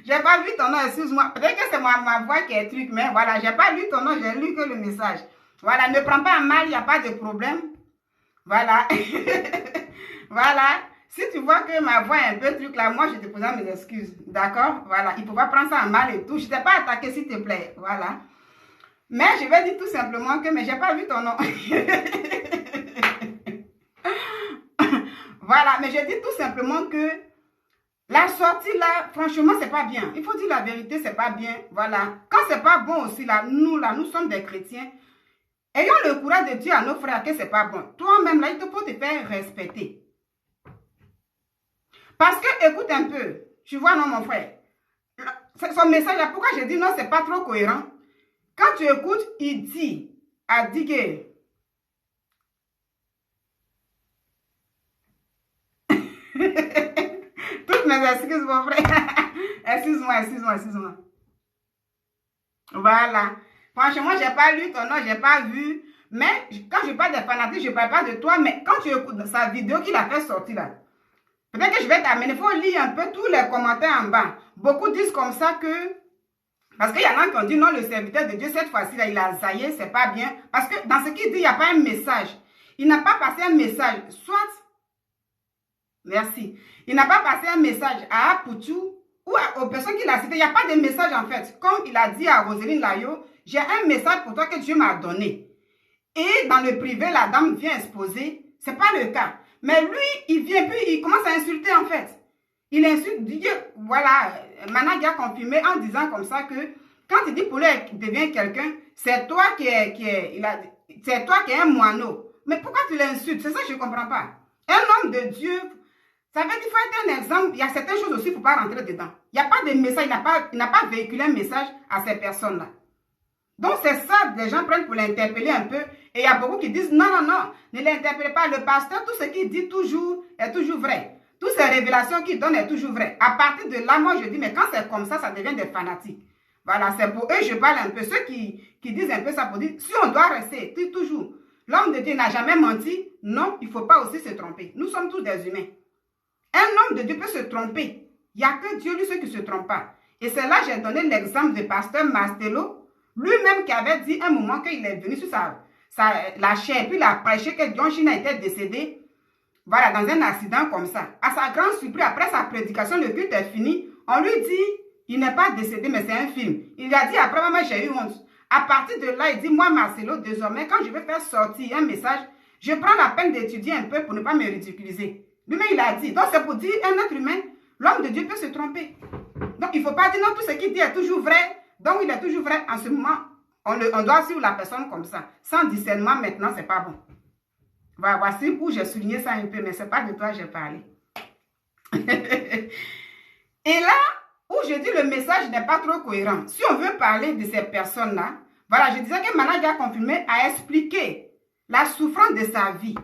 J'ai pas vu ton nom, excuse-moi. Peut-être que c'est ma voix qui est truc, mais voilà, j'ai pas lu ton nom, j'ai lu que le message. Voilà, ne prends pas à mal, il n'y a pas de problème. Voilà. Voilà. Si tu vois que ma voix est un peu truc là, moi je te présente mes excuses. D'accord? Voilà. Il ne faut pas prendre ça à mal et tout. Je ne t'ai pas attaqué, s'il te plaît. Voilà. Mais je vais dire tout simplement que, mais j'ai pas vu ton nom. Voilà, mais je dis tout simplement que la sortie là, franchement, c'est pas bien. Il faut dire la vérité, c'est pas bien. Voilà. Quand c'est pas bon aussi là, nous sommes des chrétiens. Ayons le courage de dire à nos frères que c'est pas bon. Toi-même là, il te faut te faire respecter. Parce que, écoute un peu, tu vois, non, mon frère, son message là, pourquoi je dis non, c'est pas trop cohérent. Quand tu écoutes, il dit à Diguer, Toutes mes excuses, mon frère. Excuse-moi. Voilà. Franchement, je n'ai pas lu ton nom, je n'ai pas vu. Mais quand je parle des fanatiques, je ne parle pas de toi. Mais quand tu écoutes sa vidéo qu'il a fait sortir là, peut-être que je vais t'amener. Il faut lire un peu tous les commentaires en bas. Beaucoup disent comme ça que... Parce qu'il y en a qui ont dit non, le serviteur de Dieu, cette fois-ci, il a zaillé, c'est pas bien. Parce que dans ce qu'il dit, il n'y a pas un message. Il n'a pas passé un message. Soit... Merci. Il n'a pas passé un message à Apoutou ou aux personnes qu'il a citées. Il n'y a pas de message en fait. Comme il a dit à Roselyne Layo, j'ai un message pour toi que Dieu m'a donné. Et dans le privé, la dame vient exposer. Ce n'est pas le cas. Mais lui, il vient puis il commence à insulter en fait. Il insulte Dieu. Voilà, Managui a confirmé en disant comme ça que quand il dit Poulet devient quelqu'un, c'est toi qui es un moineau. Mais pourquoi tu l'insultes? C'est ça que je ne comprends pas. Un homme de Dieu, ça veut dire qu'il faut être un exemple. Il y a certaines choses aussi, il ne faut pas rentrer dedans. Il n'y a pas de message, il n'a pas véhiculé un message à ces personnes-là. Donc c'est ça, les gens prennent pour l'interpeller un peu. Et il y a beaucoup qui disent, non, ne l'interpellez pas. Le pasteur, tout ce qu'il dit toujours est toujours vrai. Toutes ces révélations qu'il donne est toujours vrai. À partir de là, moi je dis, mais quand c'est comme ça, ça devient des fanatiques. Voilà, c'est pour eux, je parle un peu. Ceux qui disent un peu ça pour dire, si on doit rester, toujours. L'homme de Dieu n'a jamais menti. Non, il ne faut pas aussi se tromper. Nous sommes tous des humains. Un homme de Dieu peut se tromper. Il n'y a que Dieu, lui, ceux qui ne se trompent pas. Et c'est là que j'ai donné l'exemple du pasteur Mastelot, lui-même qui avait dit un moment qu'il est venu sur la chair, puis il a prêché que John China était décédé. Voilà, dans un accident comme ça. À sa grande surprise, après sa prédication, le culte est fini. On lui dit, il n'est pas décédé, mais c'est un film. Il a dit, après, maman, j'ai eu honte. À partir de là, il dit, moi, Marcelo, désormais, quand je vais faire sortir un message, je prends la peine d'étudier un peu pour ne pas me ridiculiser. Lui-même, il a dit. Donc, c'est pour dire, un être humain, l'homme de Dieu peut se tromper. Donc, il ne faut pas dire, non, tout ce qu'il dit est toujours vrai. Donc, il est toujours vrai. En ce moment, on doit suivre la personne comme ça. Sans discernement, maintenant, ce n'est pas bon. Voilà, voici où j'ai souligné ça un peu, mais ce n'est pas de toi que j'ai parlé. Et là, où je dis le message n'est pas trop cohérent. Si on veut parler de ces personnes-là, voilà, je disais que Managui a confirmé, a expliqué la souffrance de sa vie.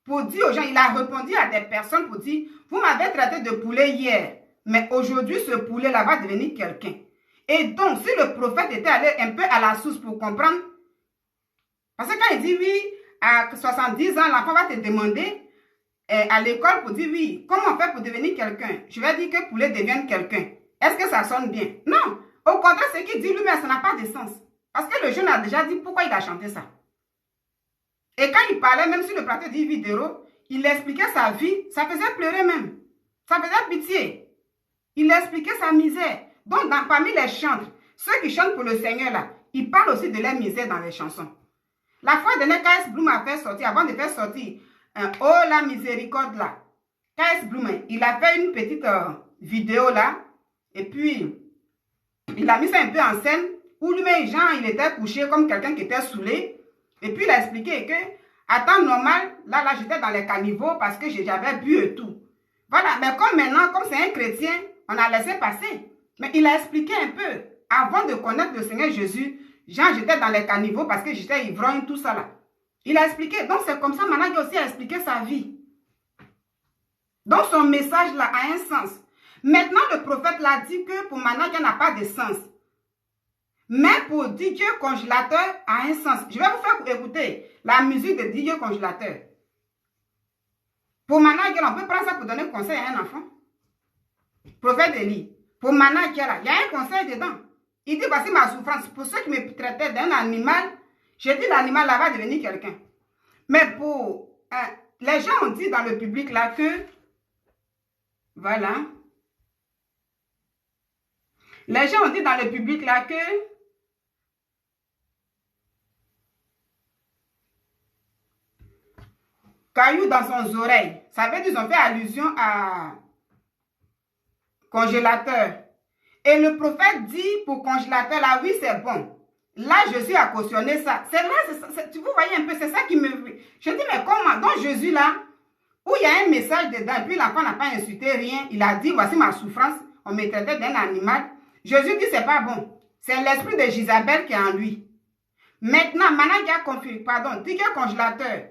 Pour dire aux gens, il a répondu à des personnes pour dire, vous m'avez traité de poulet hier, mais aujourd'hui, ce poulet-là va devenir quelqu'un. Et donc, si le prophète était allé un peu à la source pour comprendre, parce que quand il dit oui, à 70 ans, l'enfant va te demander à l'école pour dire oui, comment on fait pour devenir quelqu'un? Je vais dire que poulet devienne quelqu'un. Est-ce que ça sonne bien? Non. Au contraire, ce qu'il dit lui-même, ça n'a pas de sens. Parce que le jeune a déjà dit pourquoi il a chanté ça. Et quand il parlait, même si le plateau dit vidéo, il expliquait sa vie, ça faisait pleurer même. Ça faisait pitié. Il expliquait sa misère. Donc, parmi les chantres, ceux qui chantent pour le Seigneur là, ils parlent aussi de leur misère dans les chansons. La fois dernière, K.S. Bloom a fait sortir, avant de faire sortir Oh la miséricorde là, K.S. Bloom, il a fait une petite vidéo là, et puis il a mis ça un peu en scène, où lui-même, genre, il était couché comme quelqu'un qui était saoulé, et puis il a expliqué que, à temps normal, là, j'étais dans les caniveaux parce que j'avais bu et tout. Voilà, mais comme maintenant, comme c'est un chrétien, on a laissé passer. Mais il a expliqué un peu, avant de connaître le Seigneur Jésus, genre, j'étais dans les caniveaux parce que j'étais ivrogne, tout ça là. Il a expliqué. Donc, c'est comme ça, Managui aussi a expliqué sa vie. Donc, son message là a un sens. Maintenant, le prophète l'a dit que pour Managui n'a pas de sens. Mais pour DJ Congélateur a un sens. Je vais vous faire écouter la musique de DJ Congélateur. Pour Managui, on peut prendre ça pour donner conseil à un enfant. Prophète Élie. Pour Managui, il y a un conseil dedans. Il dit, voici ma souffrance. Pour ceux qui me traitaient d'un animal, j'ai dit l'animal là va devenir quelqu'un. Mais pour... les gens ont dit dans le public là que... Voilà. Les gens ont dit dans le public là que... Caillou dans son oreille. Ça veut dire qu'ils ont fait allusion à... Congélateur. Et le prophète dit pour Congélateur là, oui c'est bon. Là, Jésus a cautionné ça. C'est là, vous voyez un peu, c'est ça qui me... Je dis, mais comment? Donc, Jésus, là, où il y a un message dedans, et puis l'enfant n'a pas insulté rien, il a dit, voici ma souffrance, on me traitait d'un animal. Jésus dit, c'est pas bon. C'est l'esprit de Jisabelle qui est en lui. Maintenant, Managui a confirmé, pardon, Tigre Congélateur,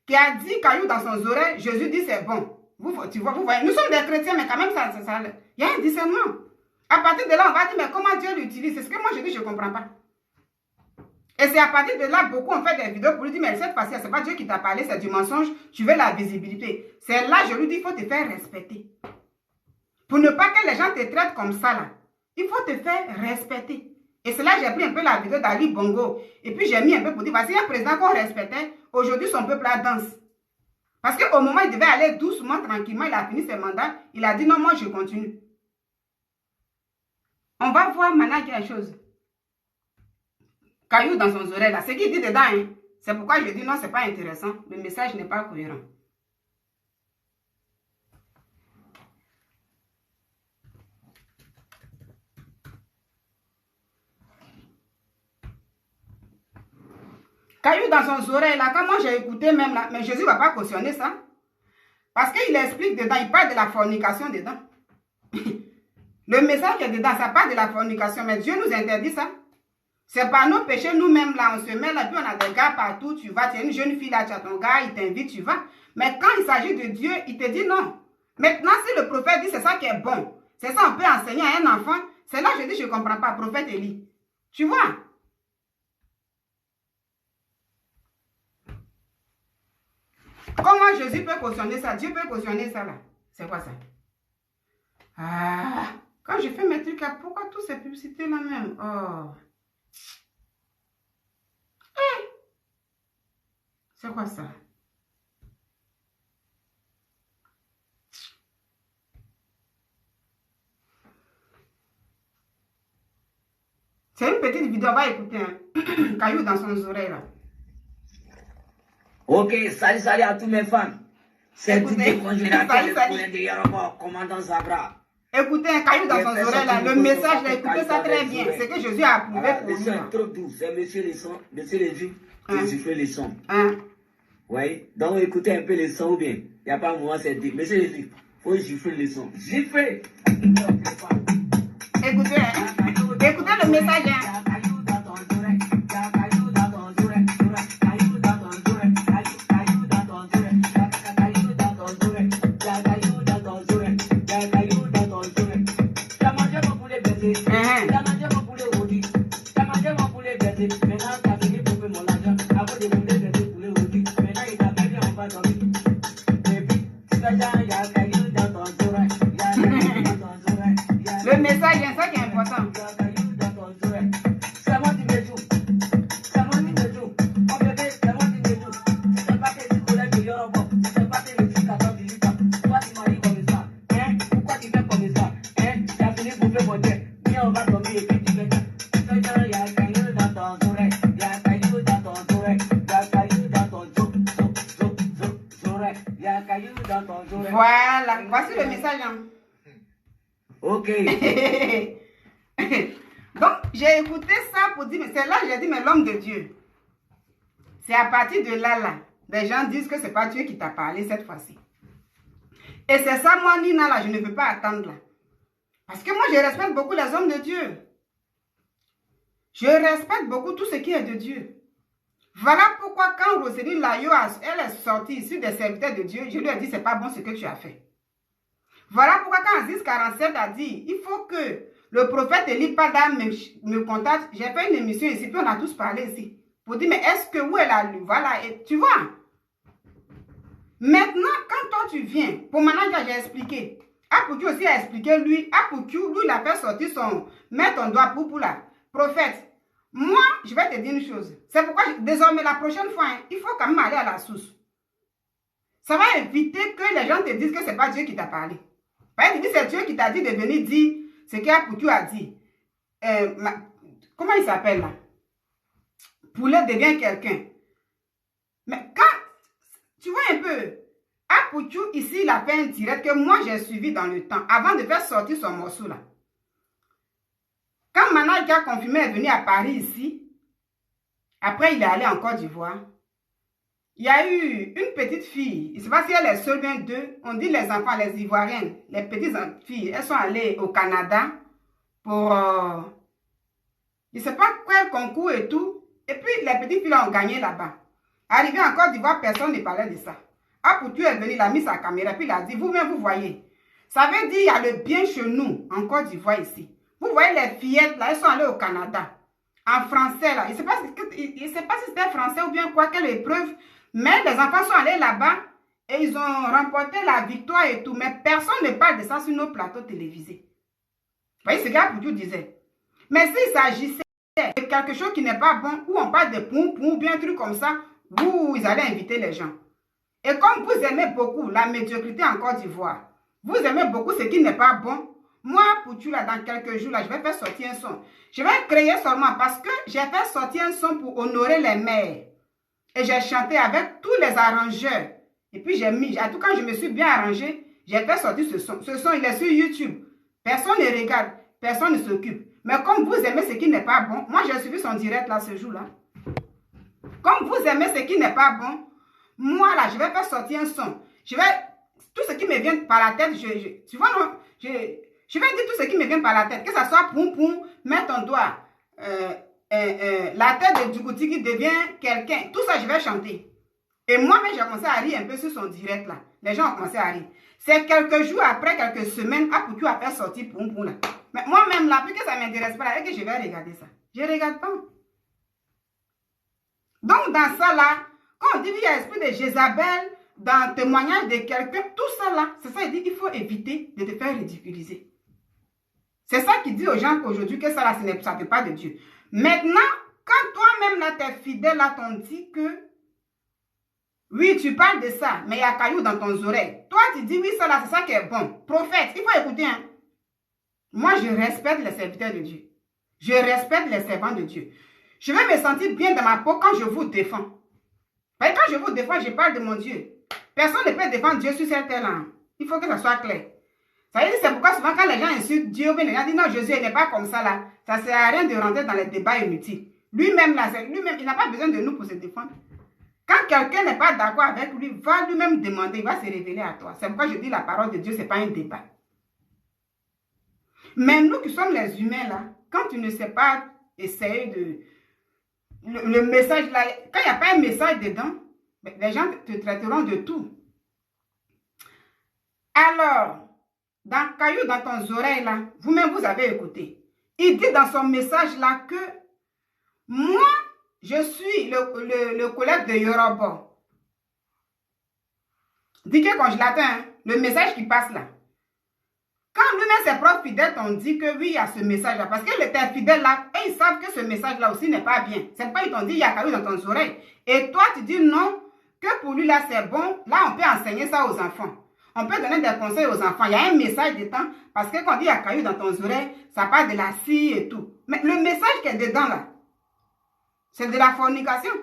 qui a dit caillou dans son oreille, Jésus dit, c'est bon. Tu vois, vous voyez, nous sommes des chrétiens, mais quand même, il y a un discernement. À partir de là, on va dire, mais comment Dieu l'utilise? C'est ce que moi je dis, je ne comprends pas. Et c'est à partir de là, beaucoup ont fait des vidéos pour lui dire, mais cette fois-ci, ce n'est pas Dieu qui t'a parlé, c'est du mensonge, tu veux la visibilité. C'est là, je lui dis, il faut te faire respecter. Pour ne pas que les gens te traitent comme ça, là. Il faut te faire respecter. Et c'est là que j'ai pris un peu la vidéo d'Ali Bongo. Et puis j'ai mis un peu pour dire, voici un président qu'on respectait, aujourd'hui son peuple la danse. Parce qu'au moment où il devait aller doucement, tranquillement, il a fini ses mandats, il a dit, non, moi je continue. On va voir maintenant quelque chose. Caillou dans son oreille, là. Ce qu'il dit dedans, hein, c'est pourquoi je dis non, c'est pas intéressant. Le message n'est pas cohérent. Caillou dans son oreille, là, quand moi j'ai écouté même là, mais Jésus ne va pas cautionner ça. Parce qu'il explique dedans, il parle de la fornication dedans. Le message est dedans, ça parle de la fornication, mais Dieu nous interdit ça. C'est par nos péchés, nous-mêmes, là, on se met là, puis on a des gars partout, tu vas, tu es une jeune fille là, tu as ton gars, il t'invite, tu vas. Mais quand il s'agit de Dieu, il te dit non. Maintenant, si le prophète dit c'est ça qui est bon, c'est ça on peut enseigner à un enfant, c'est là que je dis je ne comprends pas, prophète Élie. Tu vois? Comment Jésus peut cautionner ça? Dieu peut cautionner ça là. C'est quoi ça? Ah, quand je fais mes trucs là, pourquoi toutes ces publicités là même? Oh. Hey. C'est quoi ça? C'est une petite vidéo, on va écouter un caillou dans son oreille là. Ok, salut à tous mes fans. C'est du Écoutez, décongélateur, le poulet de Yoruba, commandant Zabra. Écoutez un caillou dans son oreille là, le message là, écoutez ça très bien. C'est que Jésus a approuvé Voilà, pour le nous. son là. est trop doux, c'est monsieur les sons, monsieur les vues, je fais les sons. Hein? Oui, donc écoutez un peu les sons ou bien. Il n'y a pas un moment, c'est dit, monsieur les vues, faut gifler les sons. Gifler! Écoutez, hein? Écoutez le message. Hein? Le message, c'est ça qui est important. Voilà, voici le message. Hein. Ok. Donc, j'ai écouté ça pour dire, mais c'est là que j'ai dit, mais l'homme de Dieu. C'est à partir de là, les gens disent que ce n'est pas Dieu qui t'a parlé cette fois-ci. Et c'est ça, moi, Nina, là, je ne veux pas attendre là. Parce que moi, je respecte beaucoup les hommes de Dieu. Je respecte beaucoup tout ce qui est de Dieu. Voilà pourquoi quand Roselyne Layo, elle est sortie ici des serviteurs de Dieu, je lui ai dit, c'est pas bon ce que tu as fait. Voilà pourquoi quand Aziz 47 a dit, il faut que le prophète Élie Pada me contacte. J'ai fait une émission ici, puis on a tous parlé ici. Pour dire, mais est-ce que où elle a lu? Voilà, et tu vois. Maintenant, quand toi tu viens, pour maintenant j'ai expliqué. Apoukou aussi a expliqué lui. Apoukou, lui, il a fait sortir son, mets ton doigt pour la prophète. Moi, je vais te dire une chose. C'est pourquoi, désormais, la prochaine fois, hein, il faut quand même aller à la source. Ça va éviter que les gens te disent que ce n'est pas Dieu qui t'a parlé. Par exemple, c'est Dieu qui t'a dit de venir dire ce qu'Apoukou a dit. Comment il s'appelle là? Poulet devient quelqu'un. Mais quand, tu vois un peu, Apoukou, ici, il a fait un direct que moi, j'ai suivi dans le temps, avant de faire sortir son morceau là. Quand Manak a confirmé est venu à Paris ici, après il est allé en Côte d'Ivoire, il y a eu une petite fille, je ne sais pas si elle est seule, bien deux, on dit les enfants, les Ivoiriennes, les petites filles, elles sont allées au Canada pour, je ne sais pas quel concours et tout, et puis les petites filles ont gagné là-bas. Arrivé en Côte d'Ivoire, personne ne parlait de ça. Apoutu est venu, il a mis sa caméra, puis il a dit, vous-même, vous voyez. Ça veut dire, il y a le bien chez nous, en Côte d'Ivoire ici. Vous voyez les fillettes, là, elles sont allées au Canada. En français, là. Il ne sait pas si c'était français ou bien quoi, quelle épreuve. Mais les enfants sont allés là-bas et ils ont remporté la victoire et tout. Mais personne ne parle de ça sur nos plateaux télévisés. Vous voyez, ce gars Apoutu disait. Mais s'il s'agissait de quelque chose qui n'est pas bon, où on parle de poum ou bien un truc comme ça, vous allez inviter les gens. Et comme vous aimez beaucoup la médiocrité en Côte d'Ivoire, vous aimez beaucoup ce qui n'est pas bon, moi, Apoutu, là, dans quelques jours, là, je vais faire sortir un son. Je vais créer seulement parce que j'ai fait sortir un son pour honorer les mères. Et j'ai chanté avec tous les arrangeurs. Et puis j'ai mis, en tout cas, je me suis bien arrangé. J'ai fait sortir ce son. Ce son, il est sur YouTube. Personne ne regarde, personne ne s'occupe. Mais comme vous aimez ce qui n'est pas bon, moi j'ai suivi son direct là ce jour-là. Comme vous aimez ce qui n'est pas bon, moi là, je vais faire sortir un son. Je vais, tout ce qui me vient par la tête, tu vois non, je vais dire tout ce qui me vient par la tête. Que ça soit poum poum, mets ton doigt, la tête de Djibouti qui devient quelqu'un. Tout ça, je vais chanter. Et moi-même, j'ai commencé à rire un peu sur son direct là. Les gens ont commencé à rire. C'est quelques jours après, quelques semaines, Apoutu a fait sortir poum poum là. Mais moi-même là, puisque ça ne m'intéresse pas, là, et que je vais regarder ça. Je ne regarde pas. Donc, dans ça là, quand on dit qu'il y a l'esprit de Jézabel, dans le témoignage de quelqu'un, tout ça là, c'est ça, il dit qu'il faut éviter de te faire ridiculiser. C'est ça qui dit aux gens qu'aujourd'hui, que ça là, ça ne fait pas de Dieu. Maintenant, quand toi-même là, tes fidèles là, t'ont dit que, oui, tu parles de ça, mais il y a caillou dans ton oreille. Toi, tu dis, oui, ça là, c'est ça qui est bon. Prophète, il faut écouter, hein. Moi, je respecte les serviteurs de Dieu. Je respecte les servants de Dieu. Je vais me sentir bien dans ma peau quand je vous défends. Parce que quand je vous défends, je parle de mon Dieu. Personne ne peut défendre Dieu sur cette terre-là. Il faut que ça soit clair. Ça veut dire, c'est pourquoi souvent quand les gens insultent Dieu, les gens disent non, Jésus n'est pas comme ça là. Ça ne sert à rien de rentrer dans les débats inutiles. Lui-même là, lui-même, il n'a pas besoin de nous pour se défendre. Quand quelqu'un n'est pas d'accord avec lui, va lui-même demander, il va se révéler à toi. C'est pourquoi je dis la parole de Dieu, ce n'est pas un débat. Mais nous qui sommes les humains là, quand tu ne sais pas essayer de... Le message là, quand il n'y a pas un message dedans, les gens te traiteront de tout. Alors, dans caillou dans ton oreille là, vous-même vous avez écouté. Il dit dans son message là que moi, je suis le collègue de Yoruba. Dit que congélateur, hein, le message qui passe là. Quand lui-même ses propres fidèles t'ont dit que oui, il y a ce message-là, parce que tes fidèles là, et ils savent que ce message-là aussi n'est pas bien. C'est pas ils t'ont dit il y a caillou dans ton oreille. Et toi, tu dis non, que pour lui là c'est bon. Là, on peut enseigner ça aux enfants. On peut donner des conseils aux enfants. Il y a un message dedans, parce que quand on dit il y a caillou dans ton oreille, ça parle de la scie et tout. Mais le message qui est dedans là, c'est de la fornication.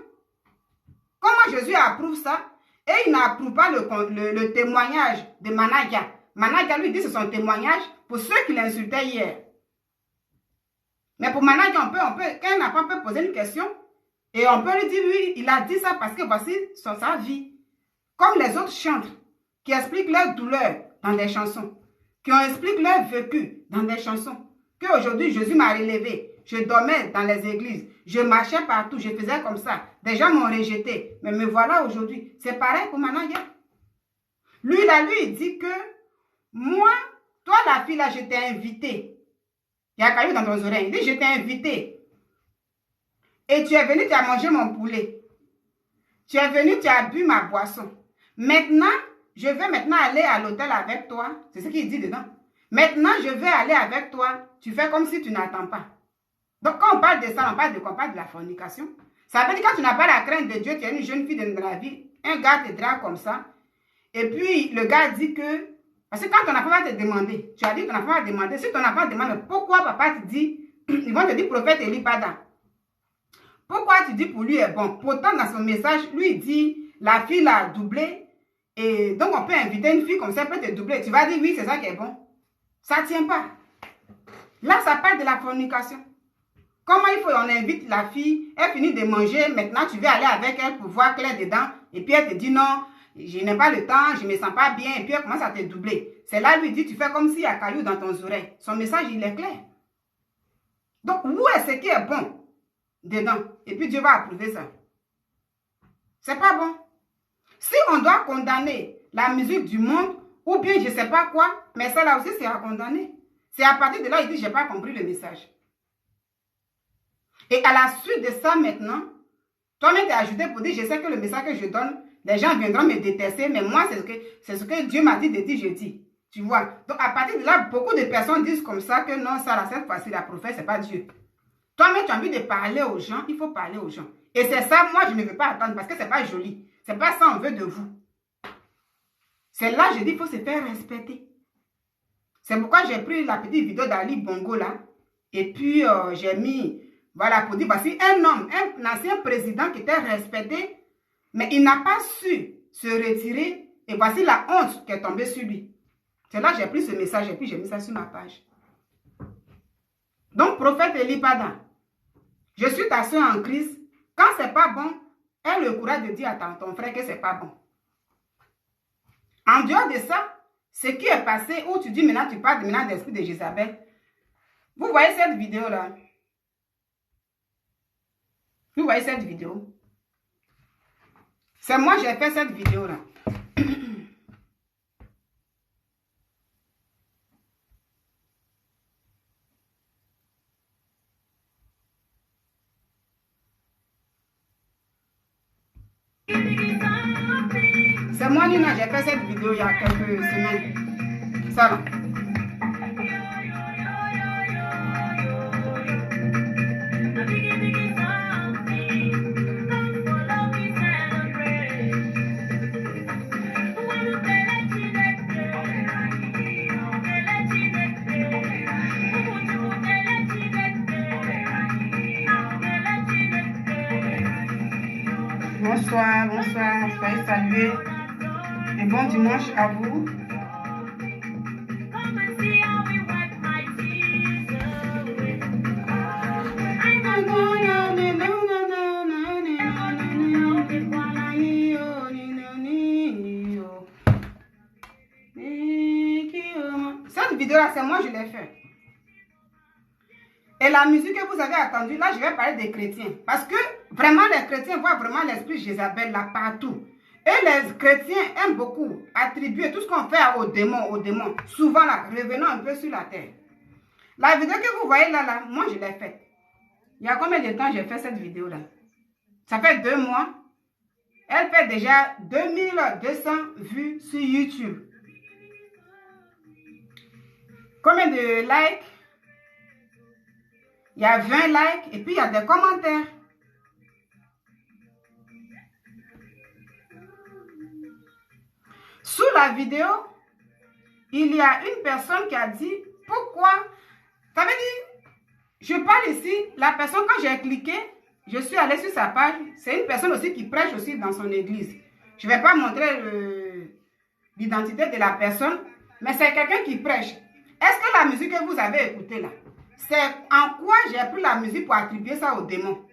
Comment Jésus approuve ça? Et il n'approuve pas le témoignage de Managa. Managa lui dit c'est son témoignage pour ceux qui l'insultaient hier. Mais pour Managa, quand un enfant peut poser une question, et on peut lui dire oui, il a dit ça parce que voici sa vie. Comme les autres chantres qui expliquent leur douleur dans des chansons, qui expliquent leur vécu dans des chansons. Qu'aujourd'hui Jésus m'a relevé. Je dormais dans les églises, je marchais partout, je faisais comme ça. Des gens m'ont rejeté, mais me voilà aujourd'hui. C'est pareil pour Managa. Lui, là, il dit que moi, toi, la fille, là, je t'ai invité. Il y a caillou dans ton oreille. Il dit, je t'ai invité. Et tu es venu, tu as mangé mon poulet. Tu es venu, tu as bu ma boisson. Maintenant, je vais maintenant aller à l'hôtel avec toi. C'est ce qu'il dit dedans. Maintenant, je vais aller avec toi. Tu fais comme si tu n'attends pas. Donc, quand on parle de ça, on parle de quoi? On parle de la fornication. Ça veut dire que quand tu n'as pas la crainte de Dieu, tu es une jeune fille de la vie, un gars te drague comme ça. Et puis, le gars dit que... Parce que quand ton enfant va te demander, tu as dit que ton enfant va te demander, si ton enfant demande pourquoi papa te dit, ils vont te dire prophète Eli Pada. Pourquoi tu dis pour lui est bon? Pourtant, dans son message, lui dit, la fille l'a doublé. Et donc, on peut inviter une fille comme ça, peut te doubler. Tu vas dire, oui, c'est ça qui est bon. Ça ne tient pas. Là, ça parle de la fornication. Comment il faut, on invite la fille, elle finit de manger, maintenant tu veux aller avec elle pour voir clair dedans, et puis elle te dit non, je n'ai pas le temps, je ne me sens pas bien, et puis elle commence à te doubler. C'est là, lui dit, tu fais comme s'il y a caillou dans ton oreille. Son message, il est clair. Donc, où est ce qui est bon dedans? Et puis Dieu va approuver ça. C'est pas bon. Si on doit condamner la musique du monde, ou bien je ne sais pas quoi, mais ça là aussi c'est à condamner. C'est à partir de là, il dit, je n'ai pas compris le message. Et à la suite de ça maintenant, toi-même t'es ajouté pour dire, je sais que le message que je donne, les gens viendront me détester, mais moi, c'est ce que Dieu m'a dit de dire, je dis. Tu vois. Donc, à partir de là, beaucoup de personnes disent comme ça que non, ça, là, cette fois-ci, la prophète, c'est pas Dieu. Toi-même, tu as envie de parler aux gens, il faut parler aux gens. Et c'est ça, moi, je ne veux pas attendre parce que c'est pas joli. C'est pas ça, on veut de vous. C'est là, je dis, il faut se faire respecter. C'est pourquoi j'ai pris la petite vidéo d'Ali Bongo, là. Et puis, j'ai mis, voilà, pour dire, voici un homme, un ancien président qui était respecté, mais il n'a pas su se retirer. Et voici la honte qui est tombée sur lui. C'est là que j'ai pris ce message et puis j'ai mis ça sur ma page. Donc, prophète Elipada, je suis ta soeur en Christ. Quand c'est pas bon, aie le courage de dire à ton frère que c'est pas bon. En dehors de ça, ce qui est passé, où tu dis maintenant, tu parles maintenant de l'esprit de Jézabel. Vous voyez cette vidéo-là? Vous voyez cette vidéo? C'est moi qui ai fait cette vidéo-là. C'est moi, Nina, j'ai fait cette vidéo il y a quelques semaines. Ça va. Bonsoir, bonsoir, soyez salués. Et bon dimanche à vous. Cette vidéo-là, c'est moi, je l'ai fait. Et la musique que vous avez entendue, là, je vais parler des chrétiens. Parce que vraiment, les chrétiens voient vraiment l'esprit Jézabel là partout. Et les chrétiens aiment beaucoup attribuer tout ce qu'on fait aux démons. Souvent, là, revenons un peu sur la terre. La vidéo que vous voyez là, moi, je l'ai faite. Il y a combien de temps j'ai fait cette vidéo-là? Ça fait 2 mois. Elle fait déjà 2200 vues sur YouTube. Combien de likes? Il y a 20 likes et puis il y a des commentaires. Sous la vidéo, il y a une personne qui a dit pourquoi. Ça veut dire, je parle ici, la personne, quand j'ai cliqué, je suis allée sur sa page. C'est une personne aussi qui prêche aussi dans son église. Je ne vais pas montrer l'identité de la personne, mais c'est quelqu'un qui prêche. Est-ce que la musique que vous avez écoutée là, c'est en quoi j'ai pris la musique pour attribuer ça aux démons?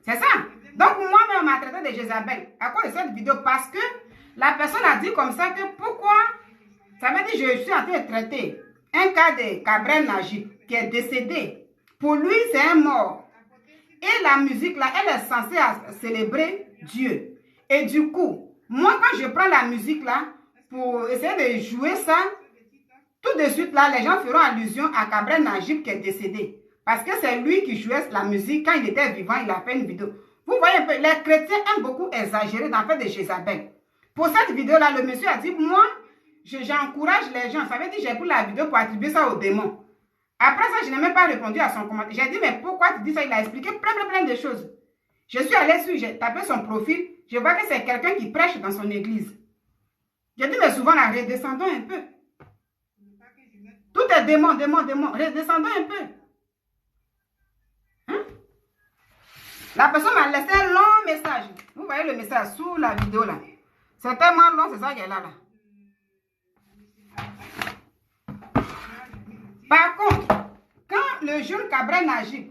C'est ça. Donc moi-même, on m'a traité de Jézabel à cause de cette vidéo parce que la personne a dit comme ça que pourquoi, ça veut dire je suis en train de traiter un cas de Cabrel Najib qui est décédé. Pour lui, c'est un mort. Et la musique là, elle est censée célébrer Dieu. Et du coup, moi quand je prends la musique là, pour essayer de jouer ça, tout de suite là, les gens feront allusion à Cabrel Najib qui est décédé. Parce que c'est lui qui jouait la musique quand il était vivant, il a fait une vidéo. Vous voyez un peu, les chrétiens aiment beaucoup exagérer dans le fait de Jézabel. Pour cette vidéo-là, le monsieur a dit, moi, j'encourage les gens. Ça veut dire, j'ai pris la vidéo pour attribuer ça aux démons. Après ça, je n'ai même pas répondu à son commentaire. J'ai dit, mais pourquoi tu dis ça? Il a expliqué plein de choses. Je suis allée sur, j'ai tapé son profil. Je vois que c'est quelqu'un qui prêche dans son église. J'ai dit, mais souvent, là, redescendons un peu. Tout est démon. Redescendons un peu. Hein? La personne m'a laissé un long message. Vous voyez le message sous la vidéo là. C'est tellement long, c'est ça qu'elle a là. Par contre, quand le jeune Cabrel Najib,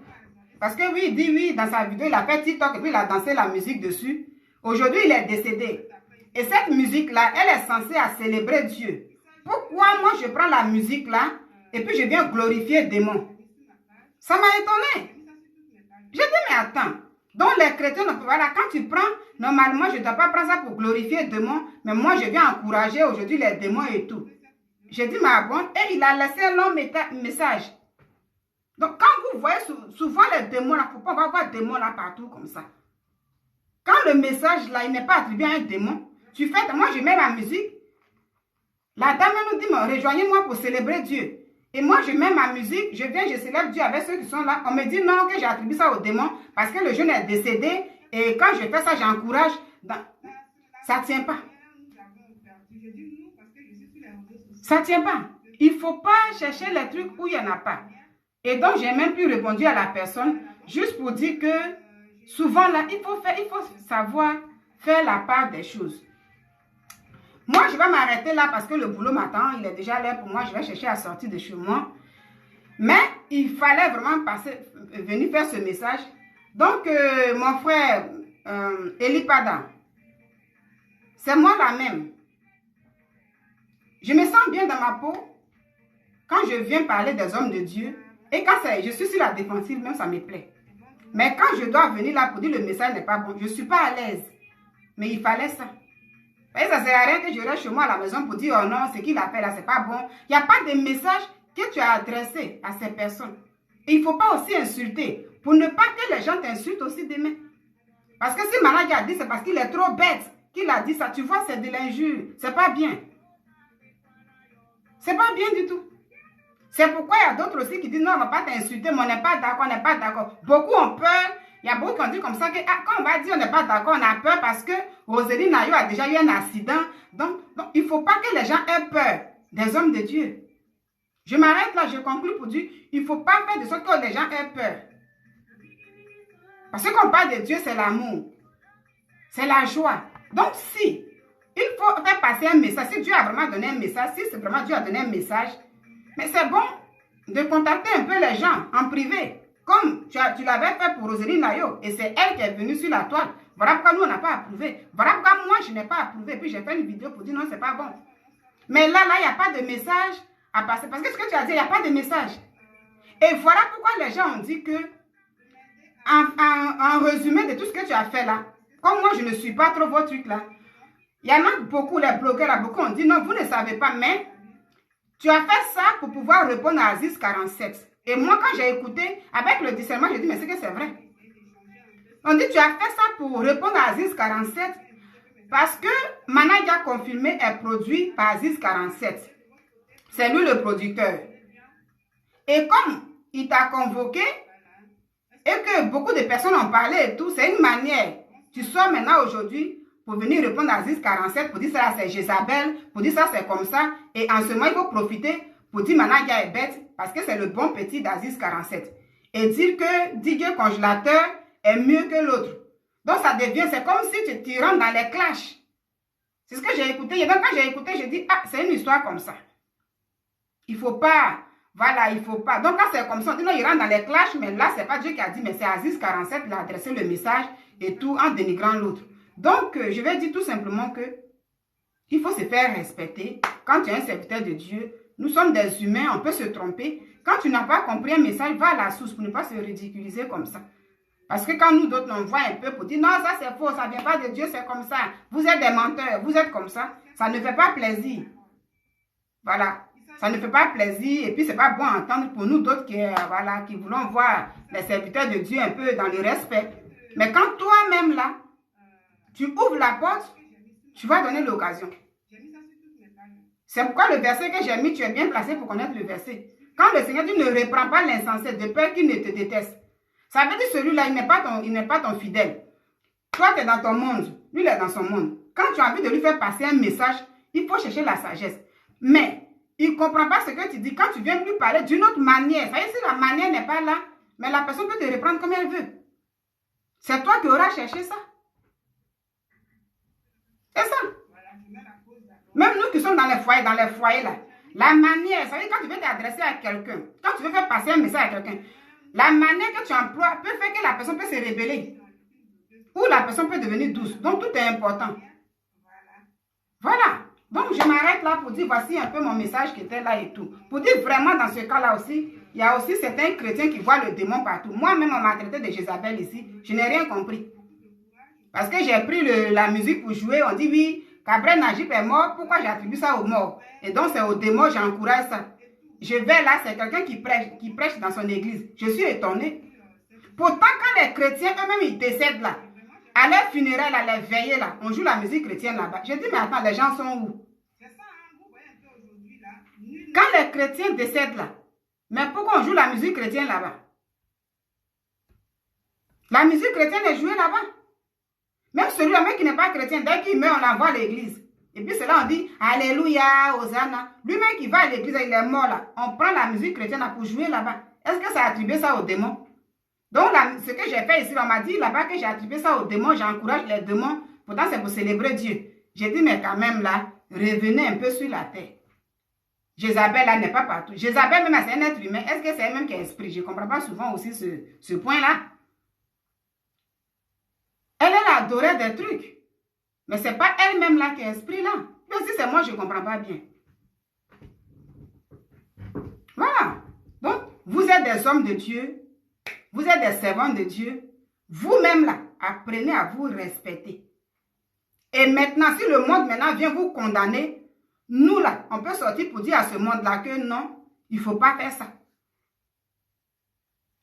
parce que oui, il dit oui, dans sa vidéo, il a fait TikTok et puis il a dansé la musique dessus. Aujourd'hui, il est décédé. Et cette musique-là, elle est censée célébrer Dieu. Pourquoi moi je prends la musique là et puis je viens glorifier démon? Ça m'a étonné. J'ai dit, mais attends, Donc les chrétiens, voilà, quand tu prends, normalement, je ne dois pas prendre ça pour glorifier le démon, mais moi, je viens encourager aujourd'hui les démons et tout. J'ai dit, ma bonne, et il a laissé un long message. Donc, quand vous voyez souvent les démons, il ne faut pas avoir des démons là partout comme ça. Quand le message là, il n'est pas attribué à un démon, tu fais, moi, je mets ma musique. La dame nous dit, rejoignez-moi pour célébrer Dieu. Et moi, je mets ma musique, je viens, je célèbre Dieu avec ceux qui sont là. On me dit non, que j'attribue ça au démon parce que le jeune est décédé. Et quand je fais ça, j'encourage. Ça ne tient pas. Ça ne tient pas. Il ne faut pas chercher les trucs où il n'y en a pas. Et donc, j'ai même plus répondu à la personne juste pour dire que souvent là, il faut savoir faire la part des choses. Moi, je vais m'arrêter là parce que le boulot m'attend. Il est déjà l'heure pour moi. Je vais chercher à sortir de chez moi. Mais il fallait vraiment venir faire ce message. Donc, mon frère Elipada, c'est moi la même. Je me sens bien dans ma peau quand je viens parler des hommes de Dieu. Et quand je suis sur la défensive, même ça me plaît. Mais quand je dois venir là pour dire le message n'est pas bon, je ne suis pas à l'aise. Mais il fallait ça. Et ça ne sert à rien que je reste chez moi à la maison pour dire, oh non, ce qu'il a fait là, c'est pas bon. Il n'y a pas de message que tu as adressé à ces personnes. Et il ne faut pas aussi insulter, pour ne pas que les gens t'insultent aussi demain. Parce que si Managua a dit, c'est parce qu'il est trop bête qu'il a dit ça. Tu vois, c'est de l'injure. C'est pas bien. C'est pas bien du tout. C'est pourquoi il y a d'autres aussi qui disent, non, on ne va pas t'insulter, mais on n'est pas d'accord, on n'est pas d'accord. Beaucoup ont peur. Il y a beaucoup qui ont dit comme ça que quand on va dire on n'est pas d'accord, on a peur parce que Rosélie Nayo a déjà eu un accident. Donc, il ne faut pas que les gens aient peur des hommes de Dieu. Je m'arrête là, je conclue pour dire, il ne faut pas faire de sorte que les gens aient peur. Parce que quand on parle de Dieu, c'est l'amour. C'est la joie. Donc, si il faut faire passer un message, si Dieu a vraiment donné un message, si c'est vraiment Dieu a donné un message, mais c'est bon de contacter un peu les gens en privé. Comme tu l'avais fait pour Rosélie Nayo, et c'est elle qui est venue sur la toile. Voilà pourquoi nous, on n'a pas approuvé. Voilà pourquoi moi, je n'ai pas approuvé. Puis j'ai fait une vidéo pour dire non, c'est pas bon. Mais là, il n'y a pas de message à passer. Parce que ce que tu as dit, il n'y a pas de message. Et voilà pourquoi les gens ont dit que, en résumé de tout ce que tu as fait là, comme moi, je ne suis pas trop vos trucs là, il y en a beaucoup, les blogueurs là, beaucoup ont dit non, vous ne savez pas, mais tu as fait ça pour pouvoir répondre à Aziz 47. Et moi, quand j'ai écouté, avec le discernement, j'ai dit, mais c'est que c'est vrai. On dit, tu as fait ça pour répondre à Aziz 47 parce que Managua Confirmé est produit par Aziz 47. C'est lui le producteur. Et comme il t'a convoqué et que beaucoup de personnes ont parlé et tout, c'est une manière. Tu sors maintenant aujourd'hui pour venir répondre à Aziz 47, pour dire ça c'est Jézabel, pour dire ça c'est comme ça. Et en ce moment, il faut profiter pour dire Managua est bête parce que c'est le bon petit d'Aziz 47. Et dire que Didier Congélateur est mieux que l'autre. Donc ça devient, c'est comme si tu rentres dans les clashs. C'est ce que j'ai écouté. Et donc quand j'ai écouté, j'ai dit, ah, c'est une histoire comme ça. Il ne faut pas, voilà, il ne faut pas. Donc quand c'est comme ça, on dit non, il rentre dans les clashs, mais là, ce n'est pas Dieu qui a dit, mais c'est Aziz 47 qui a adressé le message et tout en dénigrant l'autre. Donc, je vais dire tout simplement que il faut se faire respecter. Quand tu es un serviteur de Dieu, nous sommes des humains, on peut se tromper. Quand tu n'as pas compris un message, va à la source pour ne pas se ridiculiser comme ça. Parce que quand nous d'autres, on voit un peu pour dire non, ça c'est faux, ça ne vient pas de Dieu, c'est comme ça. Vous êtes des menteurs, vous êtes comme ça. Ça ne fait pas plaisir. Voilà. Ça ne fait pas plaisir et puis c'est pas bon à entendre pour nous d'autres qui, voilà, qui voulons voir les serviteurs de Dieu un peu dans le respect. Mais quand toi-même là, tu ouvres la porte, tu vas donner l'occasion. C'est pourquoi le verset que j'ai mis, tu es bien placé pour connaître le verset. Quand le Seigneur dit ne reprends pas l'insensé de peur qu'il ne te déteste. Ça veut dire celui-là, il n'est pas ton fidèle. Toi, tu es dans ton monde. Lui, il est dans son monde. Quand tu as envie de lui faire passer un message, il faut chercher la sagesse. Mais il ne comprend pas ce que tu dis. Quand tu viens lui parler d'une autre manière, ça veut dire si la manière n'est pas là, mais la personne peut te reprendre comme elle veut. C'est toi qui auras cherché ça. C'est ça. Même nous qui sommes dans les foyers là, la manière, ça veut dire quand tu veux t'adresser à quelqu'un, quand tu veux faire passer un message à quelqu'un, la manière que tu emploies peut faire que la personne peut se rébeller. Ou la personne peut devenir douce. Donc tout est important. Voilà. Donc, je m'arrête là pour dire, voici un peu mon message qui était là et tout. Pour dire vraiment, dans ce cas-là aussi, il y a aussi certains chrétiens qui voient le démon partout. Moi-même, on m'a traité de Jézabel ici. Je n'ai rien compris. Parce que j'ai pris la musique pour jouer. On dit, oui, Cabrel Najib est mort. Pourquoi j'attribue ça aux morts? Et donc, c'est au démon, j'encourage ça. Je vais là, c'est quelqu'un qui prêche dans son église. Je suis étonnée. Pourtant, quand les chrétiens eux-mêmes, ils décèdent là, à leur funérailles, à leur veillées là, on joue la musique chrétienne là-bas. Je dis, mais attends, les gens sont où? Quand les chrétiens décèdent là, mais pourquoi on joue la musique chrétienne là-bas? La musique chrétienne est jouée là-bas. Même celui-là même qui n'est pas chrétien, dès qu'il meurt, on l'envoie à l'église. Et puis c'est là on dit, Alléluia, Hosanna. Lui-même qui va à l'église, il est mort là. On prend la musique chrétienne là pour jouer là-bas. Est-ce que ça a attribué ça aux démons? Donc, ce que j'ai fait ici, on m'a dit là-bas que j'ai attribué ça aux démons. J'encourage les démons. Pourtant, c'est pour célébrer Dieu. J'ai dit, mais quand même là, revenez un peu sur la terre. Jézabel là n'est pas partout. Jézabel même, c'est un être humain. Est-ce que c'est elle-même qui est esprit? Je ne comprends pas souvent aussi ce point-là. Elle adorait des trucs. Mais ce n'est pas elle-même là qui est esprit là. Mais si c'est moi, je ne comprends pas bien. Voilà. Donc, vous êtes des hommes de Dieu. Vous êtes des servants de Dieu. Vous-même là, apprenez à vous respecter. Et maintenant, si le monde maintenant vient vous condamner, nous là, on peut sortir pour dire à ce monde-là que non, il ne faut pas faire ça.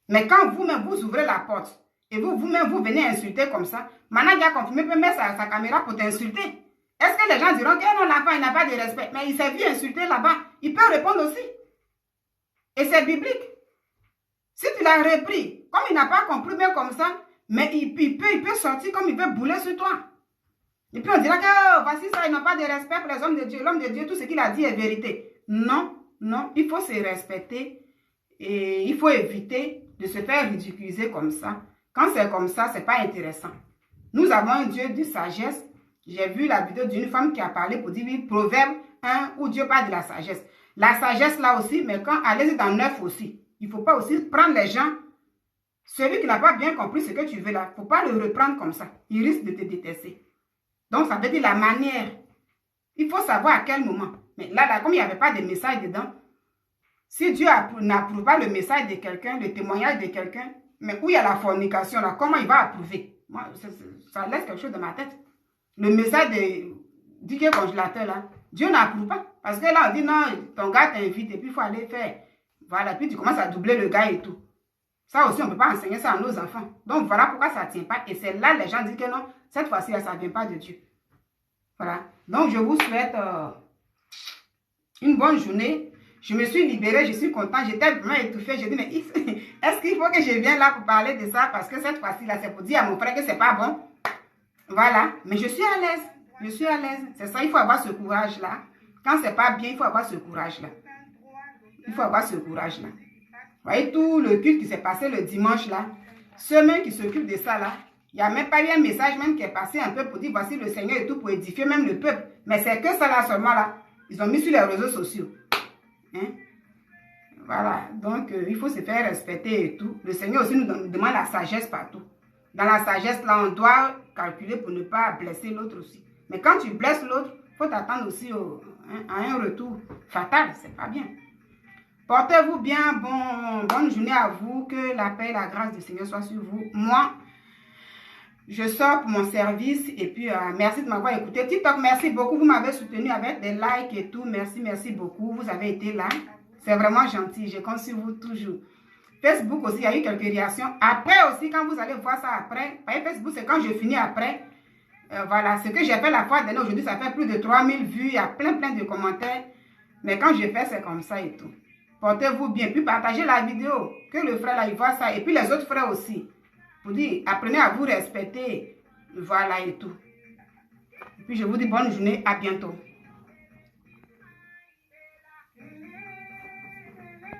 Mais quand vous-même, vous ouvrez la porte, et vous-même, vous venez insulter comme ça, maintenant il a confirmé, peut mettre sa caméra pour t'insulter. Est-ce que les gens diront que non, l'enfant, il n'a pas de respect? Mais il s'est vu insulter là-bas. Il peut répondre aussi. Et c'est biblique. Si tu l'as repris, comme il n'a pas compris bien comme ça, mais il peut sortir comme il veut bouler sur toi. Et puis on dira que oh, voici ça, ils n'ont pas de respect pour les hommes de Dieu. L'homme de Dieu, tout ce qu'il a dit est vérité. Non, non, il faut se respecter et il faut éviter de se faire ridiculiser comme ça. Quand c'est comme ça, ce n'est pas intéressant. Nous avons un Dieu de sagesse. J'ai vu la vidéo d'une femme qui a parlé pour dire, oui, Proverbe 1, où Dieu parle de la sagesse. La sagesse là aussi, mais quand allez-y dans 9 aussi. Il ne faut pas aussi prendre les gens. Celui qui n'a pas bien compris ce que tu veux là, il ne faut pas le reprendre comme ça. Il risque de te détester. Donc, ça veut dire la manière. Il faut savoir à quel moment. Mais là, comme il n'y avait pas de message dedans, si Dieu n'approuve pas le message de quelqu'un, le témoignage de quelqu'un, mais où il y a la fornication, là, comment il va approuver? Moi, ça laisse quelque chose dans ma tête. Le message du congélateur, là, Dieu n'approuve pas. Parce que là, on dit non, ton gars t'invite et puis il faut aller faire. Voilà, puis tu commences à doubler le gars et tout. Ça aussi, on ne peut pas enseigner ça à nos enfants. Donc, voilà pourquoi ça ne tient pas. Et c'est là les gens disent que non, cette fois-ci, ça ne vient pas de Dieu. Voilà. Donc, je vous souhaite une bonne journée. Je me suis libérée, je suis contente. J'étais vraiment étouffée. J'ai dit, mais est-ce qu'il faut que je vienne là pour parler de ça? Parce que cette fois-ci, là, c'est pour dire à mon frère que ce n'est pas bon. Voilà. Mais je suis à l'aise. Je suis à l'aise. C'est ça, il faut avoir ce courage-là. Quand ce n'est pas bien, il faut avoir ce courage-là. Il faut avoir ce courage-là. Vous voyez tout le culte qui s'est passé le dimanche là, ceux mêmes qui s'occupent de ça là, il n'y a même pas eu un message même qui est passé un peu pour dire voici le Seigneur et tout pour édifier même le peuple. Mais c'est que ça là seulement là, ils ont mis sur les réseaux sociaux. Hein? Voilà, donc il faut se faire respecter et tout. Le Seigneur aussi nous demande la sagesse partout. Dans la sagesse là, on doit calculer pour ne pas blesser l'autre aussi. Mais quand tu blesses l'autre, il faut t'attendre aussi à un retour fatal, c'est pas bien. Portez-vous bien, bonne journée à vous, que la paix et la grâce du Seigneur soient sur vous. Moi, je sors pour mon service et puis merci de m'avoir écouté. TikTok, merci beaucoup, vous m'avez soutenu avec des likes et tout. Merci, merci beaucoup, vous avez été là. C'est vraiment gentil, je compte sur vous toujours. Facebook aussi, il y a eu quelques réactions. Après aussi, quand vous allez voir ça après, Facebook, c'est quand je finis après. Voilà, ce que j'ai fait la fois dernière, aujourd'hui, ça fait plus de 3000 vues, il y a plein de commentaires. Mais quand je fais, c'est comme ça et tout. Portez-vous bien, puis partagez la vidéo, que le frère là, il voit ça, et puis les autres frères aussi. Pour dire, apprenez à vous respecter, voilà et tout. Et puis je vous dis bonne journée, à bientôt.